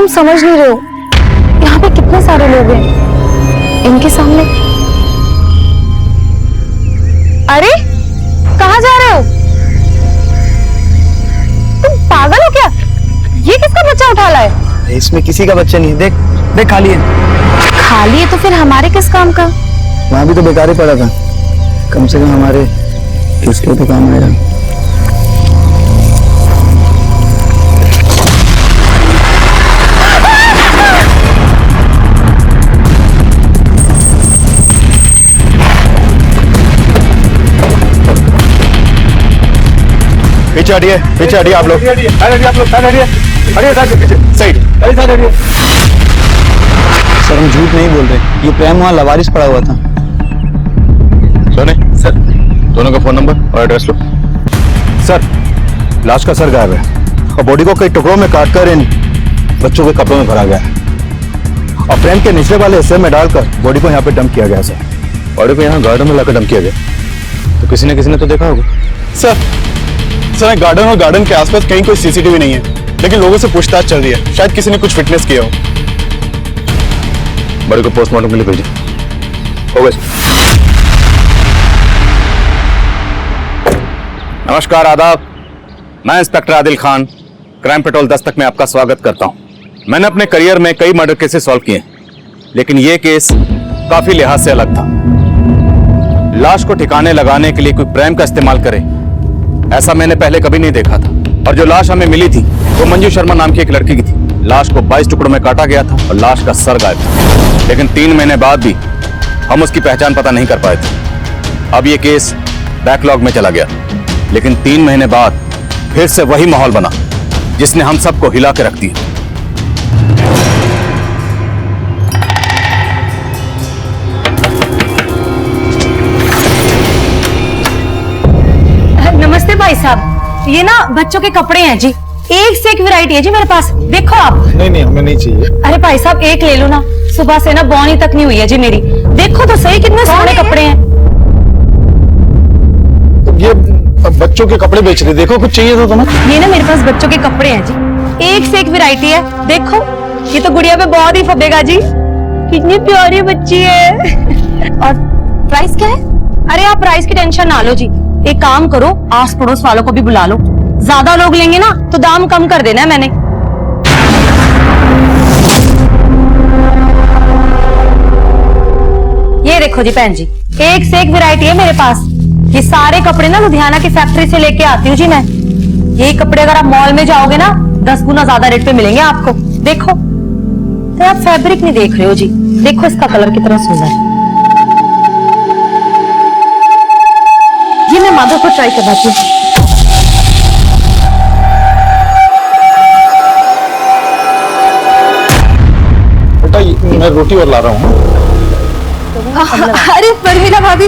तुम समझ नहीं रहे हो, यहाँ पे कितने सारे लोग हैं इनके सामने। अरे कहाँ जा रहे हो? तुम पागल हो क्या? ये किसका बच्चा उठा लाए? इसमें किसी का बच्चा नहीं है। देख देख, खाली है। खाली है तो फिर हमारे किस काम का? वहां भी तो बेकार ही पड़ा था, कम से कम हमारे इसके तो काम आएगा। पीछे हटिए आप लोग। हटिए साइड। सर हम झूठ नहीं बोल रहे, ये प्रेम वहाँ लवारिस पड़ा हुआ था। सोने सर, दोनों का फोन नंबर और एड्रेस लो। सर, लाश का सर गायब है और बॉडी को कई टुकड़ों में काटकर इन बच्चों के कपड़ों में भरा गया है और फ्रेम के निचले वाले हिस्से में डालकर बॉडी को यहाँ पे डंप किया गया। सर, बॉडी को यहाँ गार्डन में लाकर डंप किया गया, तो किसी ने तो देखा होगा। सर गार्डन और गार्डन के आसपास कहीं कोई सीसीटीवी नहीं है, लेकिन लोगों से पूछताछ चल रही है, शायद किसी ने कुछ फिटनेस किया हो। बॉडी को पोस्टमार्टम के लिए भेजिए। हो गया। नमस्कार, आदाब। मैं inspector Adil Khan, crime petrol Dastak में आपका स्वागत करता हूं। मैंने अपने करियर में कई मर्डर केसेस सॉल्व किए, लेकिन यह केस काफी लिहाज से अलग था। लाश को ठिकाने लगाने के लिए कोई प्रेम का इस्तेमाल करे, ऐसा मैंने पहले कभी नहीं देखा था। और जो लाश हमें मिली थी वो मंजू शर्मा नाम की एक लड़की की थी। लाश को 22 टुकड़ों में काटा गया था और लाश का सर गायब था, लेकिन 3 महीने बाद भी हम उसकी पहचान पता नहीं कर पाए थे। अब ये केस बैकलॉग में चला गया, लेकिन 3 महीने बाद फिर से वही माहौल बना जिसने हम सबको हिला के रख दिया। नमस्ते भाई साहब, ये ना बच्चों के कपड़े हैं जी, एक से एक वैरायटी है जी मेरे पास, देखो आप। नहीं हमें नहीं चाहिए। अरे भाई साहब एक ले लो ना, सुबह से ना बौनी तक नहीं हुई है जी मेरी। देखो तो सही कितने सोने कपड़े हैं। ये बच्चों के कपड़े बेच रहे, देखो कुछ चाहिए तो तुम्हें। ये ना मेरे पास बच्चों के कपड़े हैं जी, एक से एक वैरायटी है। देखो ये तो गुड़िया पे बहुत ही फबेगा जी, कितनी प्यारी बच्ची है। और प्राइस क्या है? अरे आप प्राइस की टेंशन ना लो जी, एक काम करो आस पड़ोस वालों को भी बुला लो, ज्यादा लोग लेंगे ना तो दाम कम कर देना है मैंने। ये देखो जी बहन जी, एक से एक वैरायटी है मेरे पास। ये सारे कपड़े ना लुधियाना की फैक्ट्री से लेके आती हूँ जी मैं। ये कपड़े अगर आप मॉल में जाओगे ना 10 गुना ज्यादा रेट पे मिलेंगे आपको। देखो तो आप फैब्रिक नहीं देख रहे हो जी, देखो इसका कलर कितना सुंदर है। ये मैं माधव को ट्राई करवाती हूँ। बेटा मैं रोटी और ला रहा हूँ। अरे परवीना भाभी,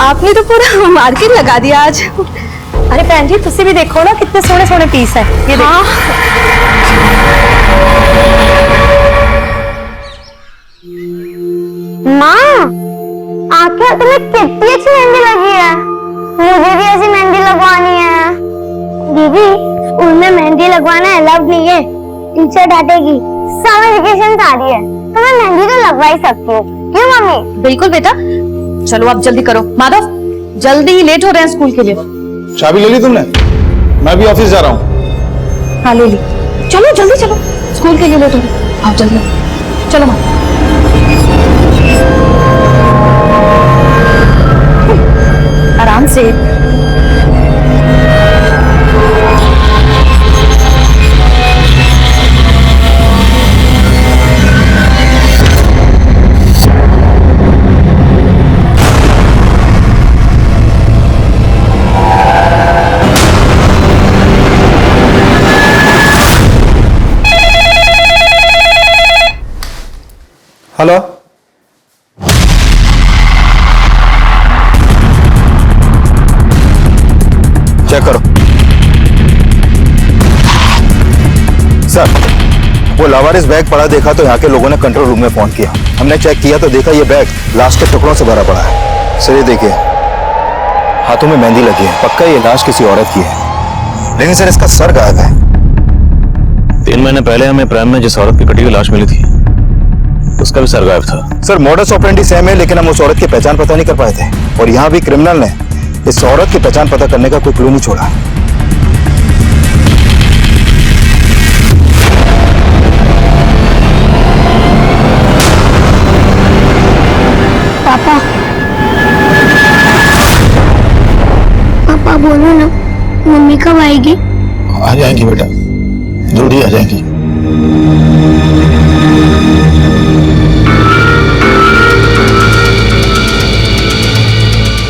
आपने तो पूरा मार्केट लगा दिया आज। अरे बहन जी तुसी भी देखो ना कितने सोने सोने पीस है ये। हाँ। माँ, आंखें तुम्हें कितनी अच्छी मेहंदी लगी है, मुझे भी ऐसी मेहंदी लगवानी है। दीदी स्कूल में मेहंदी लगवाना अलाउड नहीं है, टीचर डांटेगी। समर वेकेशन आ रही है तो मैं मेहंदी तो लगवा ही सकती हूँ, क्यों मम्मी? बिल्कुल बेटा, चलो आप जल्दी करो। माधव जल्दी ही लेट हो रहे हैं स्कूल के लिए। चाबी ले ली तुमने? मैं भी ऑफिस जा रहा हूँ। हाँ ले ली, चलो जल्दी चलो, स्कूल के लिए लेट हो रहे, आप जल्दी चलो। माँ आराम से। हेलो, चेक करो। सर, वो लावारिस बैग पड़ा देखा तो यहाँ के लोगों ने कंट्रोल रूम में फोन किया। हमने चेक किया तो देखा ये बैग लाश के टुकड़ों से भरा पड़ा है। सर ये देखिए, हाथों में मेहंदी लगी है, पक्का ये लाश किसी औरत की है, लेकिन सर इसका सर गायब है। 3 महीने पहले हमें प्राइम में जिस औरत की कटी हुई लाश मिली थी उसका भी सर गायब था। सर मॉडस ऑपरेंडी सेम है, लेकिन हम उस औरत की पहचान पता नहीं कर पाए थे। और यहाँ भी क्रिमिनल ने इस औरत की पहचान पता करने का कोई क्लू नहीं छोड़ा। पापा पापा बोलो ना, मम्मी कब आएगी? आ जाएंगी बेटा, जल्दी आ जाएंगी।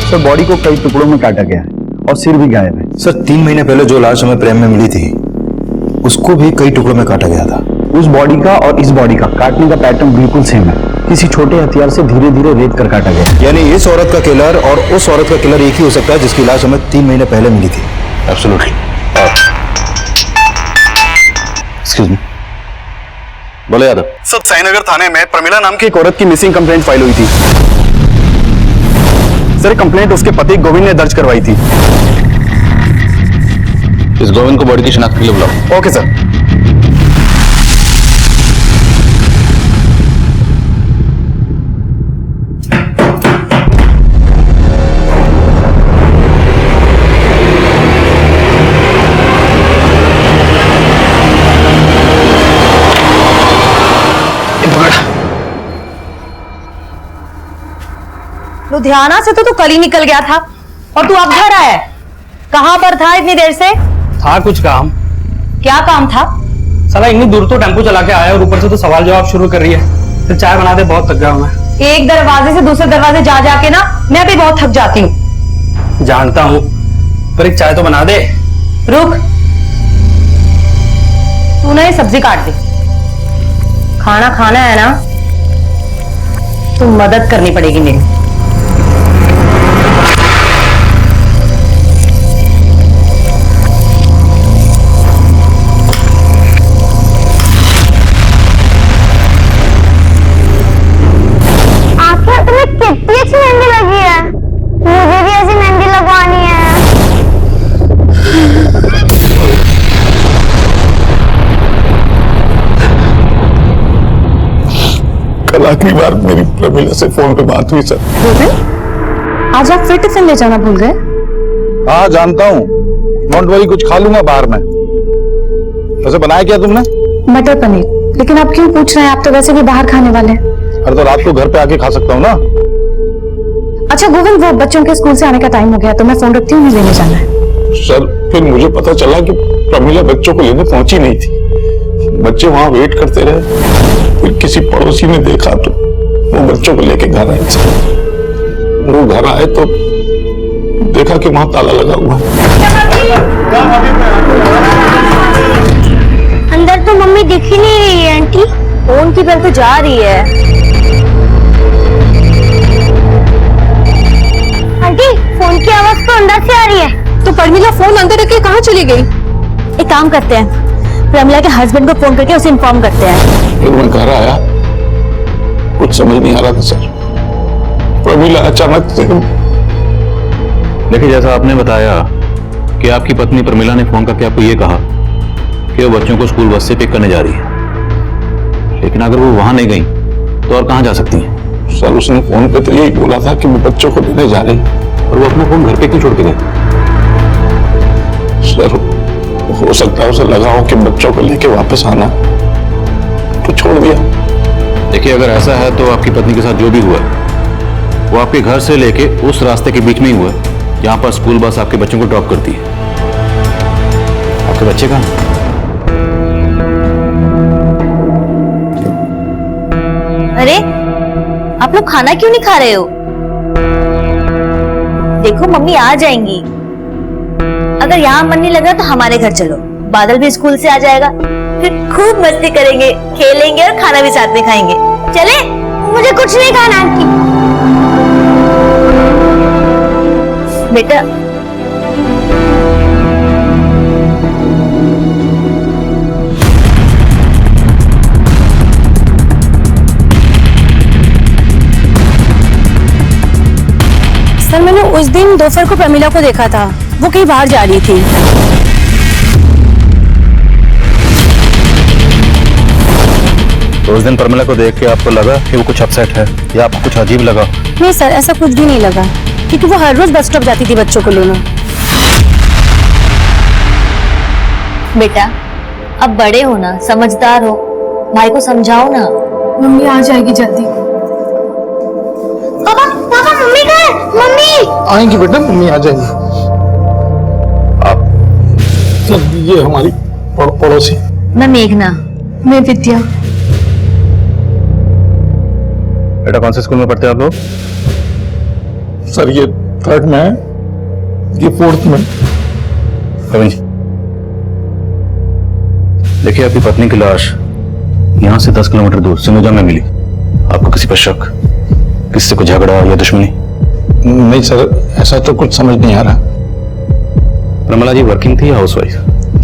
सर बॉडी को कई टुकड़ों में काटा गया है और सिर भी गायब है। सर 3 महीने पहले जो लाश हमें प्रेम में मिली थी उसको भी कई टुकड़ों में काटा गया था। उस बॉडी का और इस बॉडी का काटने का पैटर्न बिल्कुल सेम है। किसी छोटे हथियार से धीरे धीरे रेत कर काटा गया। यानी इस औरत का किलर और उस औरत का किलर एक ही हो सकता है जिसकी लाश हमें 3 महीने पहले मिली थी। एब्सोल्युटली। एक्सक्यूज मी, बोले यादव। सर साईनगर थाने में प्रमिला नाम की एक औरत की मिसिंग कंप्लेंट फाइल हुई थी। सर कंप्लेंट उसके पति गोविंद ने दर्ज करवाई थी। इस गोविंद को बॉडी की शिनाख्त के लिए बुलाओ। Okay sir. लुधियाना से तो तू कल ही निकल गया था और तू अब घर आया है। कहां पर था इतनी देर से? था कुछ काम। क्या काम था? साला इतनी दूर तो टेम्पो चला के आया और ऊपर से तो सवाल जवाब शुरू कर रही है। फिर चाय बना दे, बहुत थक गया हूं मैं। एक दरवाजे से दूसरे दरवाजे जा जाके ना मैं भी बहुत थक जाती हूँ। जानता हूँ, पर एक चाय तो बना दे। रुक, तू ना ये सब्जी काट दे। खाना खाना है ना तो मदद करनी पड़ेगी मेरी। कितनी अच्छी मेहंदी लगी है, मुझे भी ऐसी मेहंदी लगवानी है। कल आखिरी बार मेरी प्रमिला से फोन पे बात हुई सर। आज आप फिर टिफिन ले जाना भूल गए? हाँ जानता हूँ, डोंट वरी, कुछ खा लूंगा बाहर में। वैसे बनाया क्या तुमने? मटर पनीर। लेकिन आप क्यों पूछ रहे हैं? आप तो वैसे भी बाहर खाने वाले हैं। अरे तो रात को घर पे आके खा सकता हूँ ना। अच्छा गोविंद, वो बच्चों के स्कूल से आने का टाइम हो गया तो मैं फोन रखती हूँ, मुझे लेने जाना है। सर फिर मुझे पता चला कि प्रमिला बच्चों को लेने पहुंची नहीं थी। बच्चे वहां वेट करते रहे। फिर किसी पड़ोसी ने देखा तो वो बच्चों को लेके घर आए। वो घर आए तो देखा कि वहां ताला लगा हुआ है। अंदर तो मम्मी दिख ही नहीं रही है आंटी। फोन की बेल तो जा रही है। आंटी फोन की आवाज तो अंदर से आ रही है। तो प्रमिला फोन अंदर रख के कहाँ चली गई? एक काम करते हैं, प्रमिला के हस्बैंड को फोन करके उसे इन्फॉर्म करते हैं। फिर मैं घर आया, कुछ समझ नहीं आ रहा था सर। प्रमिला अचानक से देखिए, जैसा आपने बताया कि आपकी पत्नी प्रमिला ने फोन करके आपको ये कहा कि वो बच्चों को स्कूल बस से पिक करने जा रही है, लेकिन अगर वो वहां नहीं गई तो और कहां जा सकती हैं? सर उसने फोन पे तो यही बोला था कि मैं बच्चों को लेने जा रही। और वो अपना फोन घर पे क्यों छोड़ के गए? सर हो सकता है उसे लगा हो कि बच्चों को लेके वापस आना, तो छोड़ दिया। देखिए, अगर ऐसा है तो आपकी पत्नी के साथ जो भी हुआ वो आपके घर से लेके उस रास्ते के बीच में ही हुआ जहां पर स्कूल बस आपके बच्चों को ड्रॉप करती है। आपके बच्चे कहां? अरे आप लोग खाना क्यों नहीं खा रहे हो? देखो मम्मी आ जाएंगी। अगर यहाँ मन नहीं लगा तो हमारे घर चलो, बादल भी स्कूल से आ जाएगा, फिर खूब मस्ती करेंगे, खेलेंगे और खाना भी साथ में खाएंगे। चले? मुझे कुछ नहीं खाना आंटी। बेटा सर मैंने उस दिन दोपहर को प्रमिला को देखा था, वो कहीं बाहर जा रही थी। तो उस दिन प्रमिला को देख के आपको लगा कि वो कुछ अपसेट है या आपको कुछ अजीब लगा? नहीं सर, ऐसा कुछ भी नहीं लगा, क्योंकि वो हर रोज बस स्टॉप जाती थी बच्चों को लेने। बेटा अब बड़े हो ना, समझदार हो, भाई को समझाओ ना। मम्मी आ जाएगी जल्दी। पापा पापा मम्मी कहाँ है? मम्मी आएंगी बेटा, मम्मी आ जाएंगी। आप सर, ये हमारी पड़ोसी। मैं मेघना। मैं विद्या। बेटा कौन से स्कूल में पढ़ते हैं आप लोग? सर ये 3rd में है, ये 4th में। कविन जी, देखिए आपकी पत्नी की लाश यहां से 10 किलोमीटर दूर सिंगुजा में मिली। आपको किसी पर शक, किसी से कोई झगड़ा या दुश्मनी? नहीं सर, ऐसा तो कुछ समझ नहीं आ रहा। प्रमिला जी वर्किंग थी या हाउसवाइफ?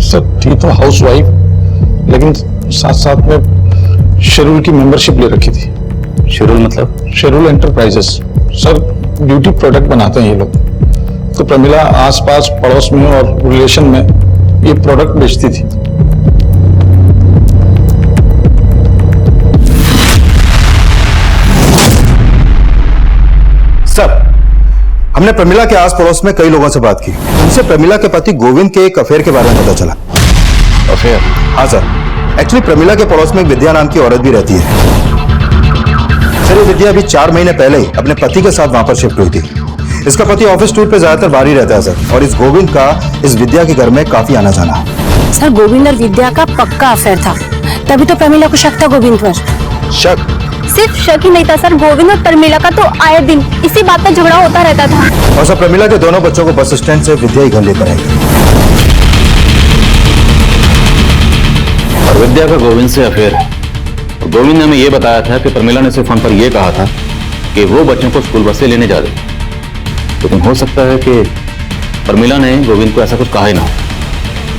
सर थी तो हाउसवाइफ, लेकिन साथ साथ में शेड्यूल की मेंबरशिप ले रखी थी। शेड्यूल मतलब? Schedule enterprises sir, beauty product बनाते हैं ये लोग। तो प्रमिला आसपास पड़ोस में और रिलेशन में ये प्रोडक्ट बेचती थी। सर, हमने प्रमिला के आस पड़ोस में कई लोगों से बात की। उनसे प्रमिला के पति गोविंद के एक अफेयर के बारे में पता चला। अफेयर? हाँ सर, एक्चुअली प्रमिला के पड़ोस में एक विद्या नाम की औरत भी रहती है। सर ये विद्या अभी 4 महीने पहले ही अपने पति के साथ वहां पर शिफ्ट हुई थी। इसका पति ऑफिस टूर पे ज्यादातर बाहर ही रहता है सर, और इस गोविंद का इस विद्या के घर में काफी आना जाना है। सर गोविंद और विद्या का पक्का अफेयर था, तभी तो प्रमिला को शक था गोविंद पर। शक? सिर्फ शक ही नहीं था सर, गोविंद और प्रमिला का तो आए दिन इसी बात पर झगड़ा होता रहता था। और सर प्रमिला के दोनों बच्चों को बस स्टैंड से विद्या ही घर लेकर आई। और विद्या का गोविंद से अफेयर है। और गोविंद ने हमें यह बताया था कि प्रमिला ने सिर्फ फोन पर यह कहा था कि वो बच्चों को स्कूल बस से लेने जा रही। लेकिन हो सकता है कि प्रमिला ने गोविंद को ऐसा कुछ कहा ही ना हो,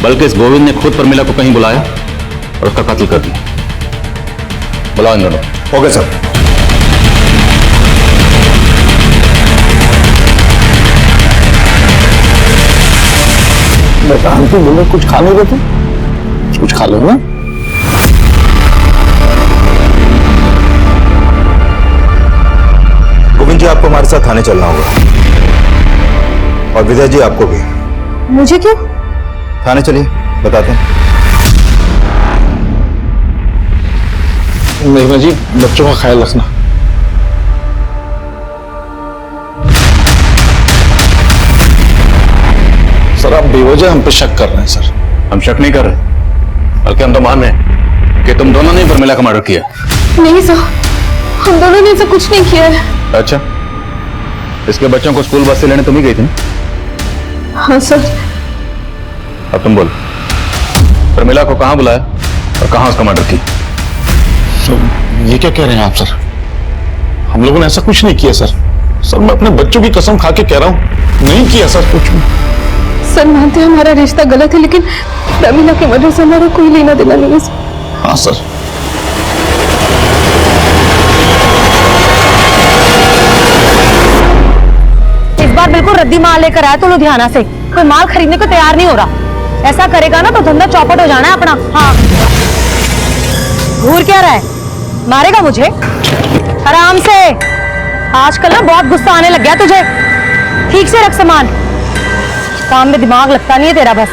बल्कि इस गोविंद ने खुद प्रमिला को कहीं बुलाया और उसका कत्ल कर दिया। बुलाओ इन दोनों। Okay sir. बेटा आंटी बोले कुछ खा नहीं देते, कुछ खा लो ना। गोविंद जी आपको हमारे साथ थाने चलना होगा, और विद्या जी आपको भी। मुझे क्यों? थाने चलिए, बताते हैं। मेघना जी बच्चों का ख्याल रखना। सर आप बेवजह हम पे शक कर रहे हैं सर। हम शक नहीं कर रहे, बल्कि हम तो मान रहे हैं कि तुम दोनों ने प्रमिला का मर्डर किया। नहीं सर, हम दोनों ने ऐसा कुछ नहीं किया है। अच्छा, इसके बच्चों को स्कूल बस से लेने तुम ही गई थी ना? हाँ सर। अब तुम बोलो, प्रमिला को कहां बुलाया और कहां उसका मर्डर किया? सर ये क्या कह रहे हैं आप सर? हम लोगों ने ऐसा कुछ नहीं किया सर। सर मैं अपने बच्चों की कसम खा के कह रहा हूं, नहीं किया सर कुछ भी। सर मानते हैं हमारा रिश्ता गलत है, लेकिन प्रमिला के मर्डर से हमारा कोई लेना देना नहीं है सर। हाँ सर। इस बार बिल्कुल रद्दी माल लेकर आया तो लुधियाना से, कोई माल खरीदने को तैयार नहीं हो रहा। ऐसा करेगा ना तो धंधा चौपट हो जाना है अपना। हाँ, घूर क्या रहा है? मारेगा मुझे? आराम से। आजकल ना बहुत गुस्सा आने लग गया तुझे। ठीक से रख सामान, काम में दिमाग लगता नहीं है तेरा बस।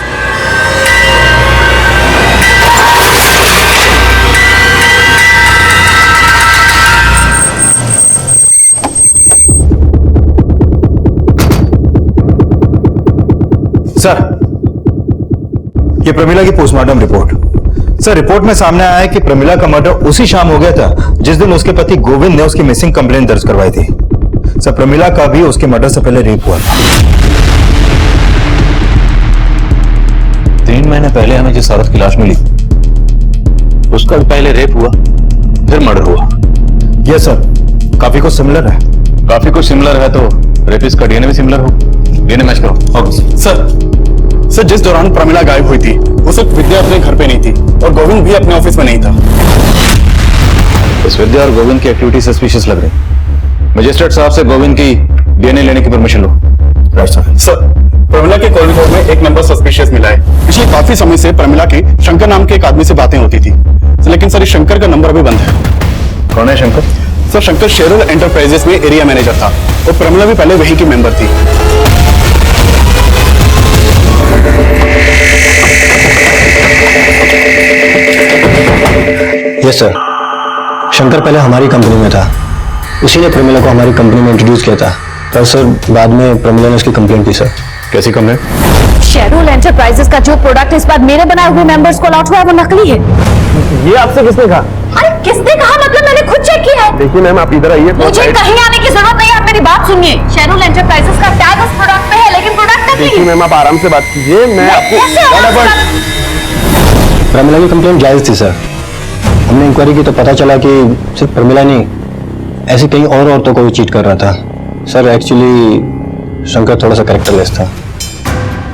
सर ये प्रमिला की पोस्टमार्टम रिपोर्ट। सर रिपोर्ट में सामने आया है कि प्रमिला का मर्डर उसी शाम हो गया था जिस दिन उसके पति गोविंद ने उसकी मिसिंग कंप्लेंट दर्ज करवाई थी। सर प्रमिला का भी उसके मर्डर से पहले रेप हुआ था। 3 महीने पहले हमें जिस औरत की लाश मिली उसका भी पहले रेप हुआ, फिर मर्डर हुआ। यस सर, काफी कुछ सिमिलर है। काफी कुछ सिमिलर है तो रेपिस्ट का डीएनए भी सिमिलर हो। डीएनए मैच करो। ओके सर जिस दौरान प्रमिला गायब हुई थी उस वक्त विद्या अपने घर पे नहीं थी और गोविंद भी अपने ऑफिस में नहीं था। इस विद्या और गोविंद की एक्टिविटी सस्पिशियस लग रही। मजिस्ट्रेट साहब से गोविंद की डीएनए लेने की परमिशन लो। Right sir. सर प्रमिला के कॉल रिकॉर्ड में एक नंबर सस्पिशियस मिला है। पिछले काफी समय से प्रमिला के शंकर नाम के एक आदमी से बातें होती थी। लेकिन सर इस शंकर का नंबर अभी बंद है। कौन है Shankar? Sir Shankar Cheryl enterprises में एरिया मैनेजर था और प्रमिला भी पहले वहीं की मेंबर थी। यस सर, शंकर पहले हमारी कंपनी में था, उसी ने प्रमिला को हमारी कंपनी में इंट्रोड्यूस किया था, पर सर बाद में प्रमिला ने उसकी कंप्लेंट की। सर कैसी कंप्लेंट? शेरुल एंटरप्राइजेस का जो प्रोडक्ट इस बार मेरे बनाए हुए मेंबर्स को अलॉट हुआ है वो नकली है। ये आपसे किसने कहा? अरे किसने कहा मतलब, मैंने खुद चेक किया है। देखिए मैम आप इधर आइए। मुझे कहीं आने की जरूरत नहीं है, आप मेरी बात सुनिए। शेरुल एंटरप्राइजेस का टैग उस प्रोडक्ट पे है लेकिन प्रोडक्ट नकली है। मैम आप आराम से बात कीजिए, मैं आपको प्रमिला की कंप्लेंट जायज थी सर। हमने इंक्वायरी की तो पता चला कि सिर्फ प्रमिला नहीं, ऐसे कई और औरतों को भी चीट कर रहा था। सर एक्चुअली शंकर थोड़ा सा कैरेक्टरलेस था।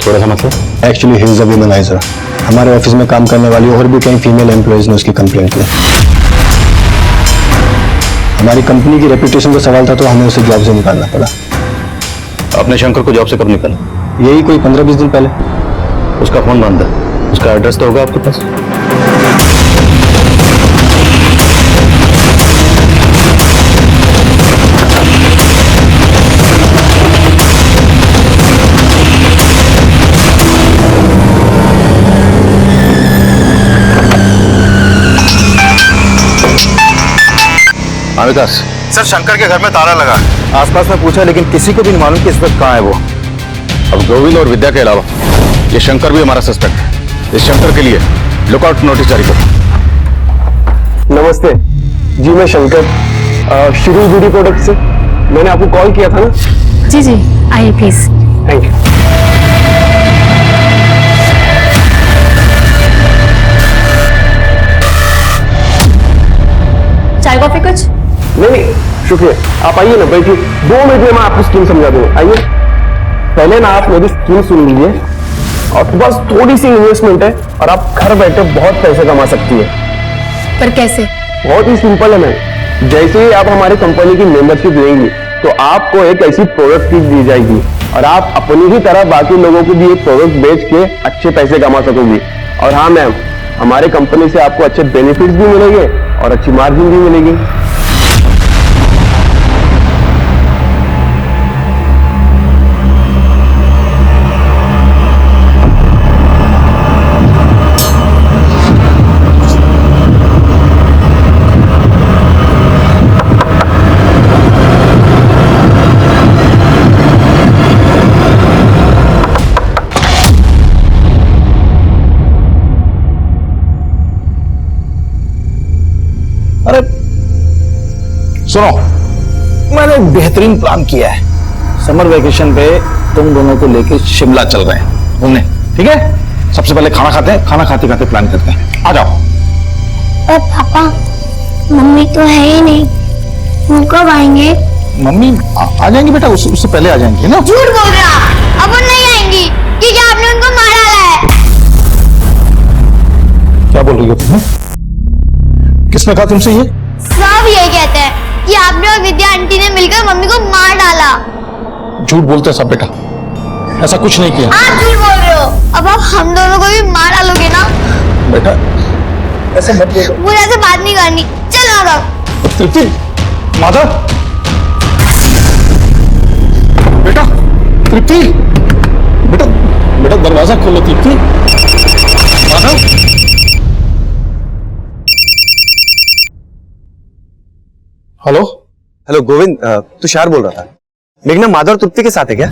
थोड़ा सा मतलब? Actually he is a womaniser. हमारे ऑफिस में काम करने वाली और भी कई फीमेल एम्प्लॉयज ने उसकी कंप्लेंट की। हमारी कंपनी की रेपुटेशन का सवाल था तो हमें उसे जॉब से निकालना पड़ा। आपने शंकर को जॉब से कब निकाला? यही कोई 15-20 दिन पहले। उसका फोन बंद है, उसका एड्रेस तो होगा आपके पास? हाँ विकास। सर शंकर के घर में ताला लगा है। आसपास में पूछा लेकिन किसी को भी नहीं मालूम कि इस वक्त कहाँ है वो। अब गोविंद और विद्या के अलावा ये शंकर भी हमारा सस्पेक्ट है। इस शंकर के लिए लुकआउट नोटिस जारी करो। नमस्ते जी, मैं शंकर शिरू ब्यूटी प्रोडक्ट से। मैंने आपको कॉल किया था ना? जी जी, आइए प्लीज। Thank you. चाय कॉफी कुछ? नहीं शुक्रिया, आप आइए ना, बैठिए। 2 मिनट में मैं आपको स्कीम समझा दूंगा। आइए, पहले ना आप मेरी स्कीम सुन लीजिए और बस थोड़ी सी इन्वेस्टमेंट है और आप घर बैठे बहुत पैसे कमा सकती है। पर कैसे? बहुत ही सिंपल है मैम। जैसे ही आप हमारी कंपनी की मेंबरशिप लेंगी तो आपको एक ऐसी प्रोडक्ट की दी जाएगी और आप अपनी ही तरह बाकी लोगों को भी एक प्रोडक्ट बेच के अच्छे पैसे कमा सकोगी। और हाँ मैम, हमारे कंपनी से आपको अच्छे बेनिफिट्स भी मिलेंगे और अच्छी मार्जिन भी मिलेगी। अरे सुनो, मैंने एक बेहतरीन प्लान किया है। समर वेकेशन पे तुम दोनों को लेके शिमला चल रहे हैं घूमने, ठीक है? सबसे पहले खाना खाते हैं, खाना खाते खाते प्लान करते हैं। आ जाओ। पर पापा, मम्मी तो है ही नहीं, वो कब आएंगे? मम्मी आ जाएंगी बेटा, उससे पहले आ जाएंगी ना। झूठ बोल रहे आप, अब वो नहीं आएंगी क्योंकि आपने उनको मार डाला है। क्या बोल रही हो तुम? किसने कहा तुमसे ये? सब ये कहते हैं कि आपने और विद्या आंटी ने मिलकर मम्मी को मार डाला। झूठ बोलते हैं सब बेटा, ऐसा कुछ नहीं किया। आप झूठ बोल रहे हो। अब आप हम दोनों को भी मार डालोगे ना? बेटा ऐसा मत बोलो। मुझे ऐसे बात नहीं करनी। चलो अब। तृप्ति, माधव, बेटा तृप्ति, बेटा बेटा दरवाजा खोलो तृप्ति। माधव, हेलो हेलो गोविंद, तुषार बोल रहा था। मेघना माधव और तृप्ति के साथ है क्या?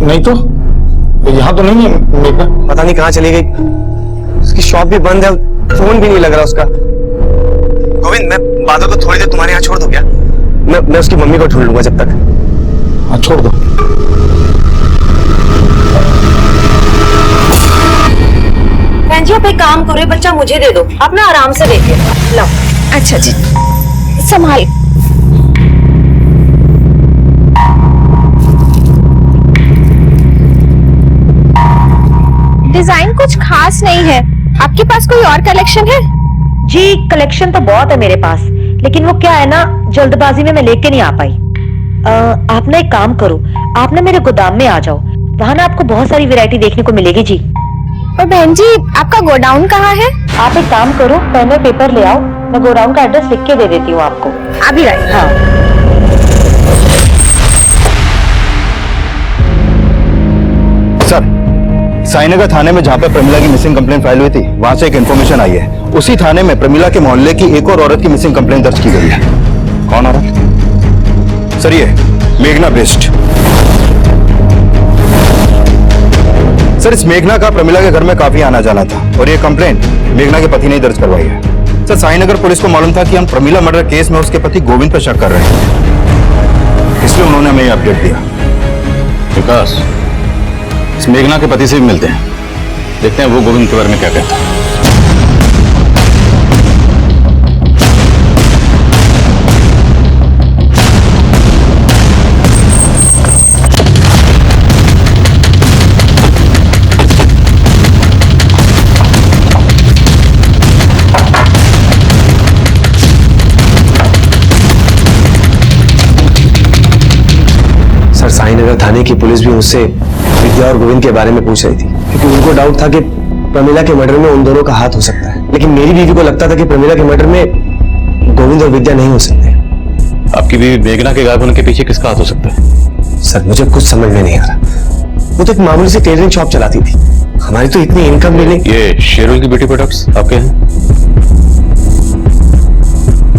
नहीं तो यहाँ तो नहीं है मेघना। पता नहीं कहाँ चली गई। उसकी शॉप भी बंद है, फोन भी नहीं लग रहा उसका। गोविंद, मैं माधव को थोड़ी देर तुम्हारे यहाँ छोड़ दूं क्या? मैं उसकी मम्मी को ढूंढ लूंगा जब तक। हाँ छोड़ दो। बहन जी आप एक काम करो, बच्चा मुझे दे दो, आप ना आराम से देखिए। लो। अच्छा जी, संभाल। डिजाइन कुछ खास नहीं है, आपके पास कोई और कलेक्शन है? जी कलेक्शन तो बहुत है मेरे पास, लेकिन वो क्या है ना, जल्दबाजी में मैं लेके नहीं आ पाई। आप ना एक काम करो, आप ना मेरे गोदाम में आ जाओ, वहां ना आपको बहुत सारी वैरायटी देखने को मिलेगी जी। और बहन जी आपका गोडाउन कहाँ है? आप एक काम करो, पेन और पेपर ले आओ, मैं गोडाउन का एड्रेस लिख के दे देती हूँ आपको। अभी राइट। हाँ। सर, साईनगर थाने में जहाँ पे प्रमिला की मिसिंग कंप्लेंट फाइल हुई थी, वहां से एक इन्फॉर्मेशन आई है। उसी थाने में प्रमिला के मोहल्ले की एक और औरत की मिसिंग कंप्लेंट दर्ज की गई है। कौन औरत? सर, ये मेघना बेस्ट। सर, इस मेघना का प्रमिला के घर में काफी आना जाना था और ये कंप्लेंट मेघना के पति ने दर्ज करवाई है। सर, साईनगर पुलिस को मालूम था कि हम प्रमिला मर्डर केस में उसके पति गोविंद पर शक कर रहे हैं, इसलिए उन्होंने हमें ये अपडेट दिया। विकास, इस मेघना के पति से भी मिलते हैं, देखते हैं वो गोविंद के बारे में क्या कहता है। सर, साईनगर थाने की पुलिस भी मुझसे विद्या और गोविंद के बारे में पूछ रही थी, क्योंकि उनको डाउट था कि प्रमिला के मर्डर में उन दोनों का हाथ हो सकता है। लेकिन मेरी बीवी को लगता था कि प्रमिला के मर्डर में गोविंद और विद्या नहीं हो सकते। आपकी बीवी मेघना के गायब होने के पीछे किसका हाथ हो सकता है? सर, मुझे कुछ समझ में नहीं आ रहा। वो तो एक मामूली सी टेलरिंग शॉप चलाती थी, हमारी तो इतनी इनकम मिले। ये शेरुल की ब्यूटी प्रोडक्ट्स आपके हैं?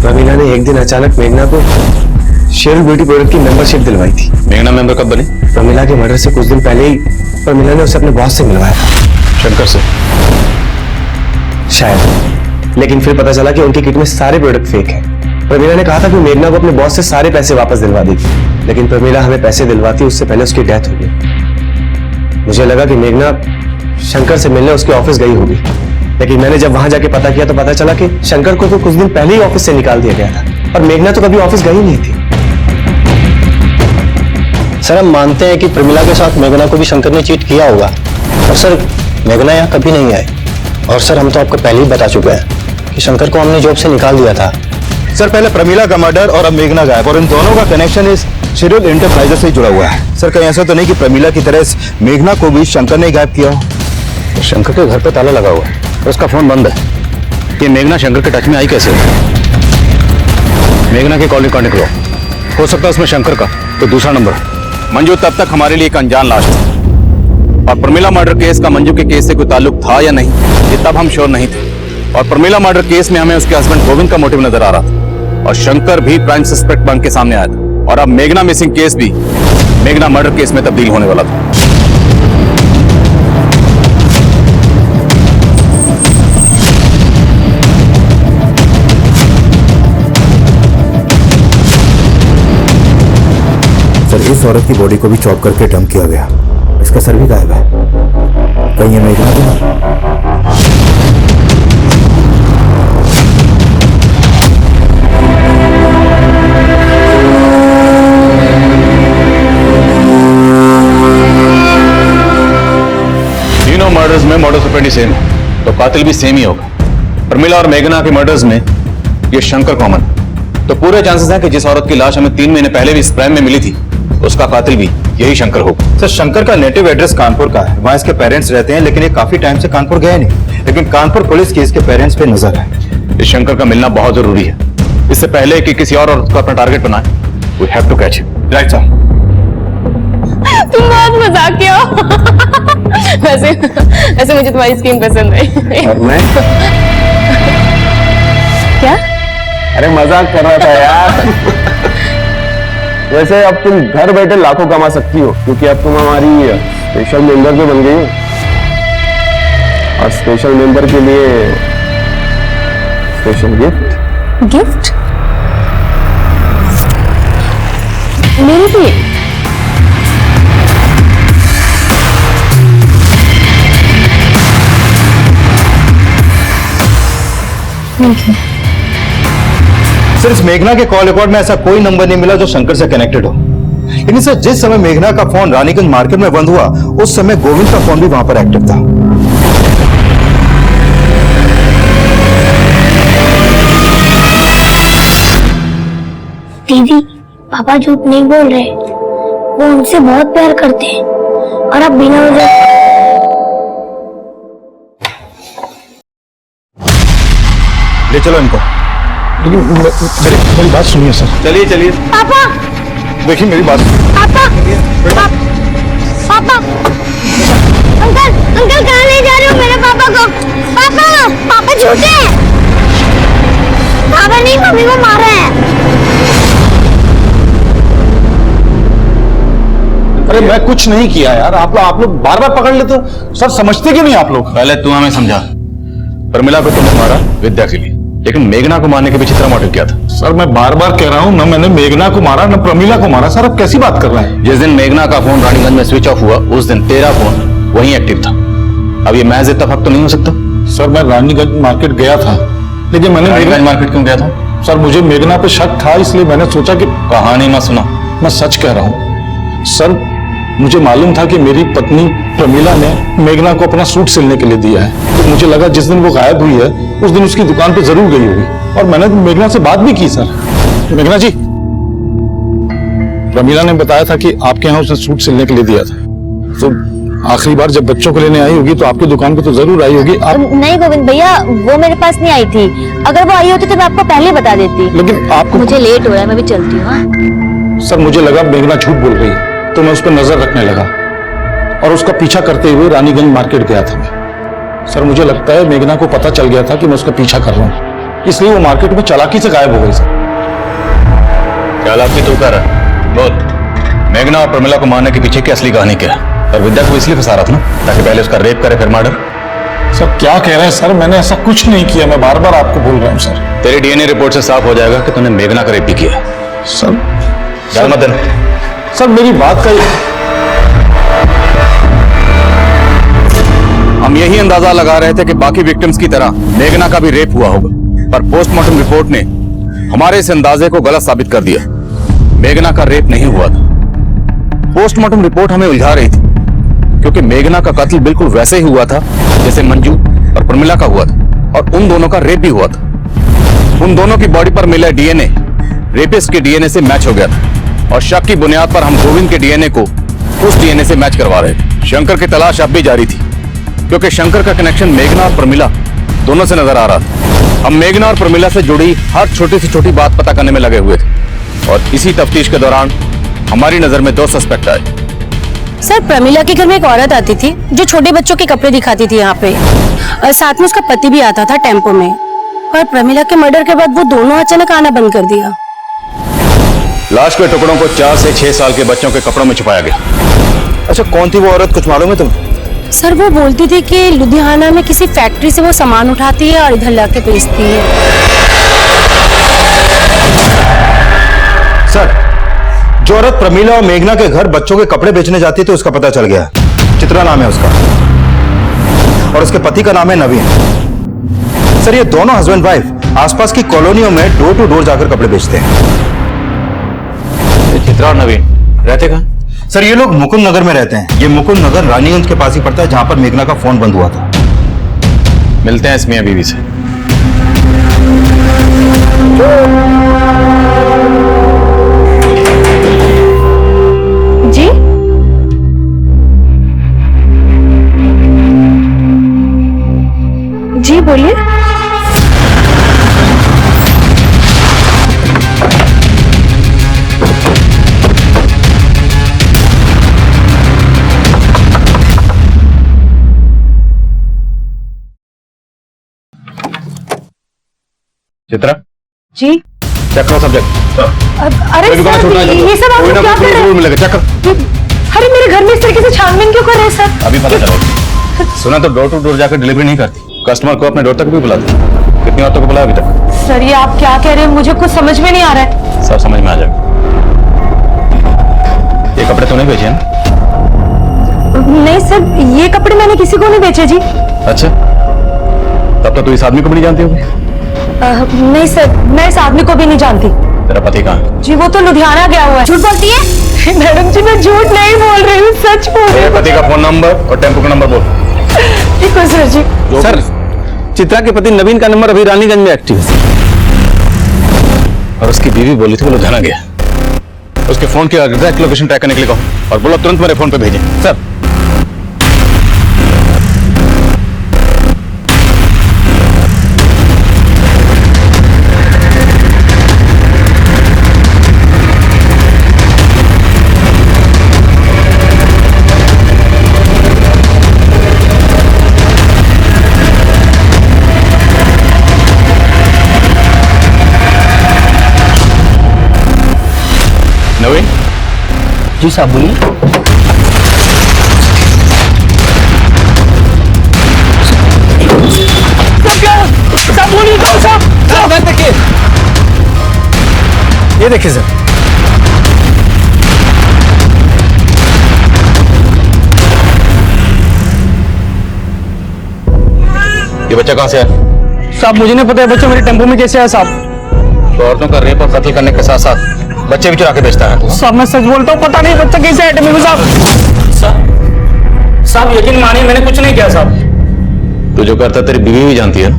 प्रमिला ने एक दिन अचानक मेघना को शेरुल ब्यूटी प्रोडक्ट की मेंबरशिप दिलवाई थी। मेघना मेंबर कब बनी? प्रमिला के मर्डर से कुछ दिन पहले ही प्रमिला ने उसे अपने बॉस से मिलवाया था। शंकर से? शायद, लेकिन फिर पता चला कि उनकी किट में सारे प्रोडक्ट फेक हैं। प्रमिला ने कहा था कि मेघना को अपने बॉस से सारे पैसे वापस दिलवा देगी, लेकिन प्रमिला हमें पैसे दिलवाती उससे पहले उसकी डेथ हो गई। मुझे लगा कि मेघना शंकर से मिलने उसके ऑफिस गई होगी, लेकिन मैंने जब वहां जाके पता किया तो पता चला कि शंकर को तो कुछ दिन पहले ही ऑफिस से निकाल दिया गया था और मेघना तो कभी ऑफिस गई नहीं थी। सर, हम मानते हैं कि प्रमिला के साथ मेघना को भी शंकर ने चीट किया होगा, और सर मेघना यहाँ कभी नहीं आई। और सर, हम तो आपको पहले ही बता चुके हैं कि शंकर को हमने जॉब से निकाल दिया था। सर, पहले प्रमिला का मर्डर और अब मेघना गायब, और इन दोनों का कनेक्शन इस शेरुल एंटरप्राइजेस से ही जुड़ा हुआ है। सर, कहीं ऐसा तो नहीं कि प्रमिला की तरह इस मेघना को भी शंकर ने गायब किया हो? शंकर के घर पे ताला लगा हुआ है और उसका फोन बंद है। ये मेघना शंकर के टच में आई कैसे? मेघना की कॉल रिकॉर्डिंग लो, हो सकता है उसमें शंकर का तो दूसरा नंबर। मंजू तब तक हमारे लिए एक अनजान लाश थी, और प्रमिला मर्डर केस का मंजू के केस से कोई ताल्लुक था या नहीं, ये तब हम श्योर नहीं थे। और प्रमिला मर्डर केस में हमें उसके हस्बैंड गोविंद का मोटिव नजर आ रहा था, और शंकर भी प्राइम सस्पेक्ट बन के सामने आया था, और अब मेघना मिसिंग केस भी मेघना मर्डर केस में तब्दील होने वाला था। सर, इस औरत की बॉडी को भी चॉप करके डंप किया गया, इसका सर भी गायब है। कहीं ये मेघना तो नहीं? तीनों मर्डर्स में मॉडस ऑपरेंडी सेम है, तो कातिल भी सेम ही होगा। प्रमिला और मेघना के मर्डर्स में ये शंकर कॉमन, तो पूरे चांसेस हैं कि जिस औरत की लाश हमें 3 महीने पहले भी स्प्रैम में मिली थी, उसका कातिल भी यही शंकर होगा। सर, शंकर का नेटिव एड्रेस कानपुर का है, वहाँ इसके पेरेंट्स रहते हैं, लेकिन ये काफी टाइम से कानपुर गए नहीं। लेकिन कानपुर पुलिस की इसके पेरेंट्स पे नजर है। इस शंकर का मिलना बहुत जरूरी है, इससे पहले कि किसी और औरत को अपना टारगेट बनाए। We have to catch him. Right sir. तुम बहुत मजाकिया हो। वैसे मुझे तुम्हारी स्कीम पसंद है। और मैं? क्या? अरे मजाक कर रहा था यार। वैसे अब तुम घर बैठे लाखों कमा सकती हो, क्योंकि अब तुम हमारी स्पेशल मेंबर भी बन गई हो, और स्पेशल मेंबर के लिए स्पेशल गिफ्ट। गिफ्ट? मेरे लिए? Thank you. सर, इस मेघना के कॉल रिकॉर्ड में ऐसा कोई नंबर नहीं मिला जो शंकर से कनेक्टेड हो। लेकिन सर, जिस समय मेघना का फोन रानीगंज मार्केट में बंद हुआ, उस समय गोविंद का फोन भी वहां पर एक्टिव था। दीदी, पापा झूठ नहीं बोल रहे, वो उनसे बहुत प्यार करते हैं, और अब बिना वजह ले चलो इनको। लेकिन मेरी बात सुनिए सर। चलिए चलिए। पापा देखिए मेरी बात। पापा पापा अंकल अंकल कहाँ ले जा रहे हो मेरे पापा को? पापा पापा झूठे हैं। पापा नहीं मम्मी को मारा है। अरे मैं कुछ नहीं किया यार, आप लोग बार बार पकड़ लेते हो सर, समझते क्यों नहीं आप लोग? पहले तू हमें समझा। प्रमिला को तुमने मारा विद्या के लिए, लेकिन मेघना को मारने के पीछे तेरा मोटिव क्या था? सर मैं बार बार कह रहा हूँ, न मैंने मेघना को मारा न प्रमिला को मारा। सर आप कैसी बात कर रहे हैं? जिस दिन मेघना का फोन रानीगंज में स्विच ऑफ हुआ उस दिन तेरा फोन वहीं एक्टिव था। अब ये महज इत्तेफाक तो नहीं हो सकता? सर मैं रानीगंज मार्केट गया था, लेकिन मैंने रानीगंज मार्केट क्यों गया था? सर मुझे मेघना पे शक था, इसलिए मैंने सोचा कि कहानी मत सुना। मैं सच कह रहा हूँ सर, मुझे मालूम था कि मेरी पत्नी प्रमिला ने मेघना को अपना सूट सिलने के लिए दिया है, तो मुझे लगा जिस दिन वो गायब हुई है उस दिन उसकी दुकान पे जरूर गई होगी, और मैंने मेघना से बात भी की। सर मेघना जी, प्रमिला ने बताया था कि आपके यहाँ उसने सूट सिलने के लिए दिया था, तो आखिरी बार जब बच्चों को लेने आई होगी तो आपकी दुकान पे तो जरूर आई होगी। आप नहीं गोविंद भैया, वो मेरे पास नहीं आई थी। अगर वो आई होती तो मैं आपको पहले बता देती। लेकिन आपको मुझे लेट हो रहा है, मैं भी चलती हूँ। हाँ? सर मुझे लगा मेघना झूठ बोल रही है, तो मैं उस पर नजर रखने लगा और उसका पीछा करते हुए रानीगंज मार्केट गया था मैं। सर मुझे लगता है मेघना को पता चल गया था कि मैं उसका पीछा कर रहा हूँ, इसलिए वो मार्केट में चालाकी से गायब हो गई। सर चालाकी तू कर रहा है, बोल। मेघना और प्रमिला को मारने के पीछे की असली कहानी क्या है? और विद्या को इसलिए फंसा रहा था ना ताकि पहले उसका रेप करे फिर मर्डर। सर क्या कह रहे हैं सर, मैंने ऐसा कुछ नहीं किया, मैं बार बार आपको बोल रहा हूँ सर। तेरी डीएनए रिपोर्ट से साफ हो जाएगा कि तूने मेघना का रेप भी किया है। सर डर मत देना। सर मेरी बात का हम यही अंदाजा लगा रहे थे कि बाकी विक्टिम्स की तरह मेघना का भी रेप हुआ होगा, पर पोस्टमार्टम रिपोर्ट ने हमारे इस अंदाजे को गलत साबित कर दिया। मेघना का रेप नहीं हुआ था। पोस्टमार्टम रिपोर्ट हमें उलझा रही थी क्योंकि मेघना का कत्ल बिल्कुल वैसे ही हुआ था जैसे मंजू और प्रमिला का हुआ था, और उन दोनों का रेप भी हुआ था। उन दोनों की बॉडी पर मिला डीएनए रेपिस्ट के डीएनए से मैच हो गया था, और शक की बुनियाद पर हम गोविंद के डीएनए को उस डीएनए से मैच करवा रहे थे। शंकर की तलाश अब भी जारी थी क्योंकि शंकर का कनेक्शन मेघना और प्रमिला दोनों से नजर आ रहा था। हम मेघना और प्रमिला से जुड़ी हर छोटी से छोटी बात पता करने में लगे हुए थे, और इसी तफ्तीश के दौरान हमारी नजर में 2 सस्पेक्ट आए। सर प्रमिला के घर में एक औरत आती थी जो छोटे बच्चों के कपड़े दिखाती थी यहाँ पे, और साथ में उसका पति भी आता था टेम्पो में। और प्रमिला के मर्डर के बाद वो दोनों अचानक आना बंद कर दिया। लाश के टुकड़ों को 4 से 6 साल के बच्चों के कपड़ों में छुपाया गया। अच्छा कौन थी वो औरत, कुछ मालूम है तुम्हें? सर वो बोलती थी कि लुधियाना में किसी फैक्ट्री से वो सामान उठाती है और इधर लाके बेचती है। सर जो औरत प्रमिला और मेघना के घर बच्चों के कपड़े बेचने जाती थी उसका पता चल गया। चित्रा नाम है उसका, और उसके पति का नाम है नवीन। सर ये दोनों हस्बैंड वाइफ आसपास की कॉलोनियों में डोर टू डोर जाकर कपड़े बेचते हैं। चित्रा और नवीन रहते कहाँ? सर ये लोग मुकुंद नगर में रहते हैं। ये मुकुंद नगर रानीगंज के पास ही पड़ता है जहां पर मेघना का फोन बंद हुआ था। मिलते हैं इस मियां बीवी से। जी जी बोलिए। चित्रा जी चेक करो सब्जेक्ट। अरे सर ये सब आप क्या कर रहे हैं? मिलेगा चेक करो। अरे मेरे घर में इस तरीके से छानबीन क्यों कर रहे हैं सर? अभी पता चलेगा। सुना तो डोर टू डोर जाकर डिलीवरी नहीं करती, कस्टमर को अपने डोर तक भी बुलाती। कितनी औरतों को बुलाया अभी तक? सर ये आप क्या कह रहे हैं, मुझे कुछ समझ में नहीं आ रहा है। सब समझ में आ जाएगा। ये कपड़े तूने बेचे हैं ना? नहीं सर ये कपड़े मैंने किसी को नहीं बेचे जी। अच्छा तब तो तू इस आदमी को भी नहीं जानती होगी। नहीं सर मैं इस आदमी को भी नहीं जानती। तेरा पति कहाँ है? जी वो तो लुधियाना गया हुआ है। झूठ बोलती है? मैडम जी मैं झूठ नहीं बोल रही हूँ, सच बोल रही तेरे हूँ। पति का फोन नंबर और टेम्पो का नंबर बोल। ठीक है सर जी। सर चित्रा के पति नवीन का नंबर अभी रानीगंज में एक्टिव है। और उसकी बीवी बोली थी वो लुधियाना गया। उसके फोन की एग्जैक्ट लोकेशन ट्रैक करने के लिए कहो और बोलो तुरंत मेरे फोन पे भेजें। सर जी साहब बोलिए। ये देखिए सर, ये बच्चा कहाँ से आया? साहब मुझे नहीं पता है बच्चा मेरे टेम्पो में कैसे आया साहब। तो औरतों का रेप और कत्ल करने के साथ साथ बच्चे भी चुरा के बेचता है। साहब मैं सच बोलता हूँ, पता नहीं बच्चा कैसे आया टेम्पो में साहब। साहब यकीन मानिए मैंने कुछ नहीं किया साहब। तू जो करता तेरी बीवी भी जानती है ना?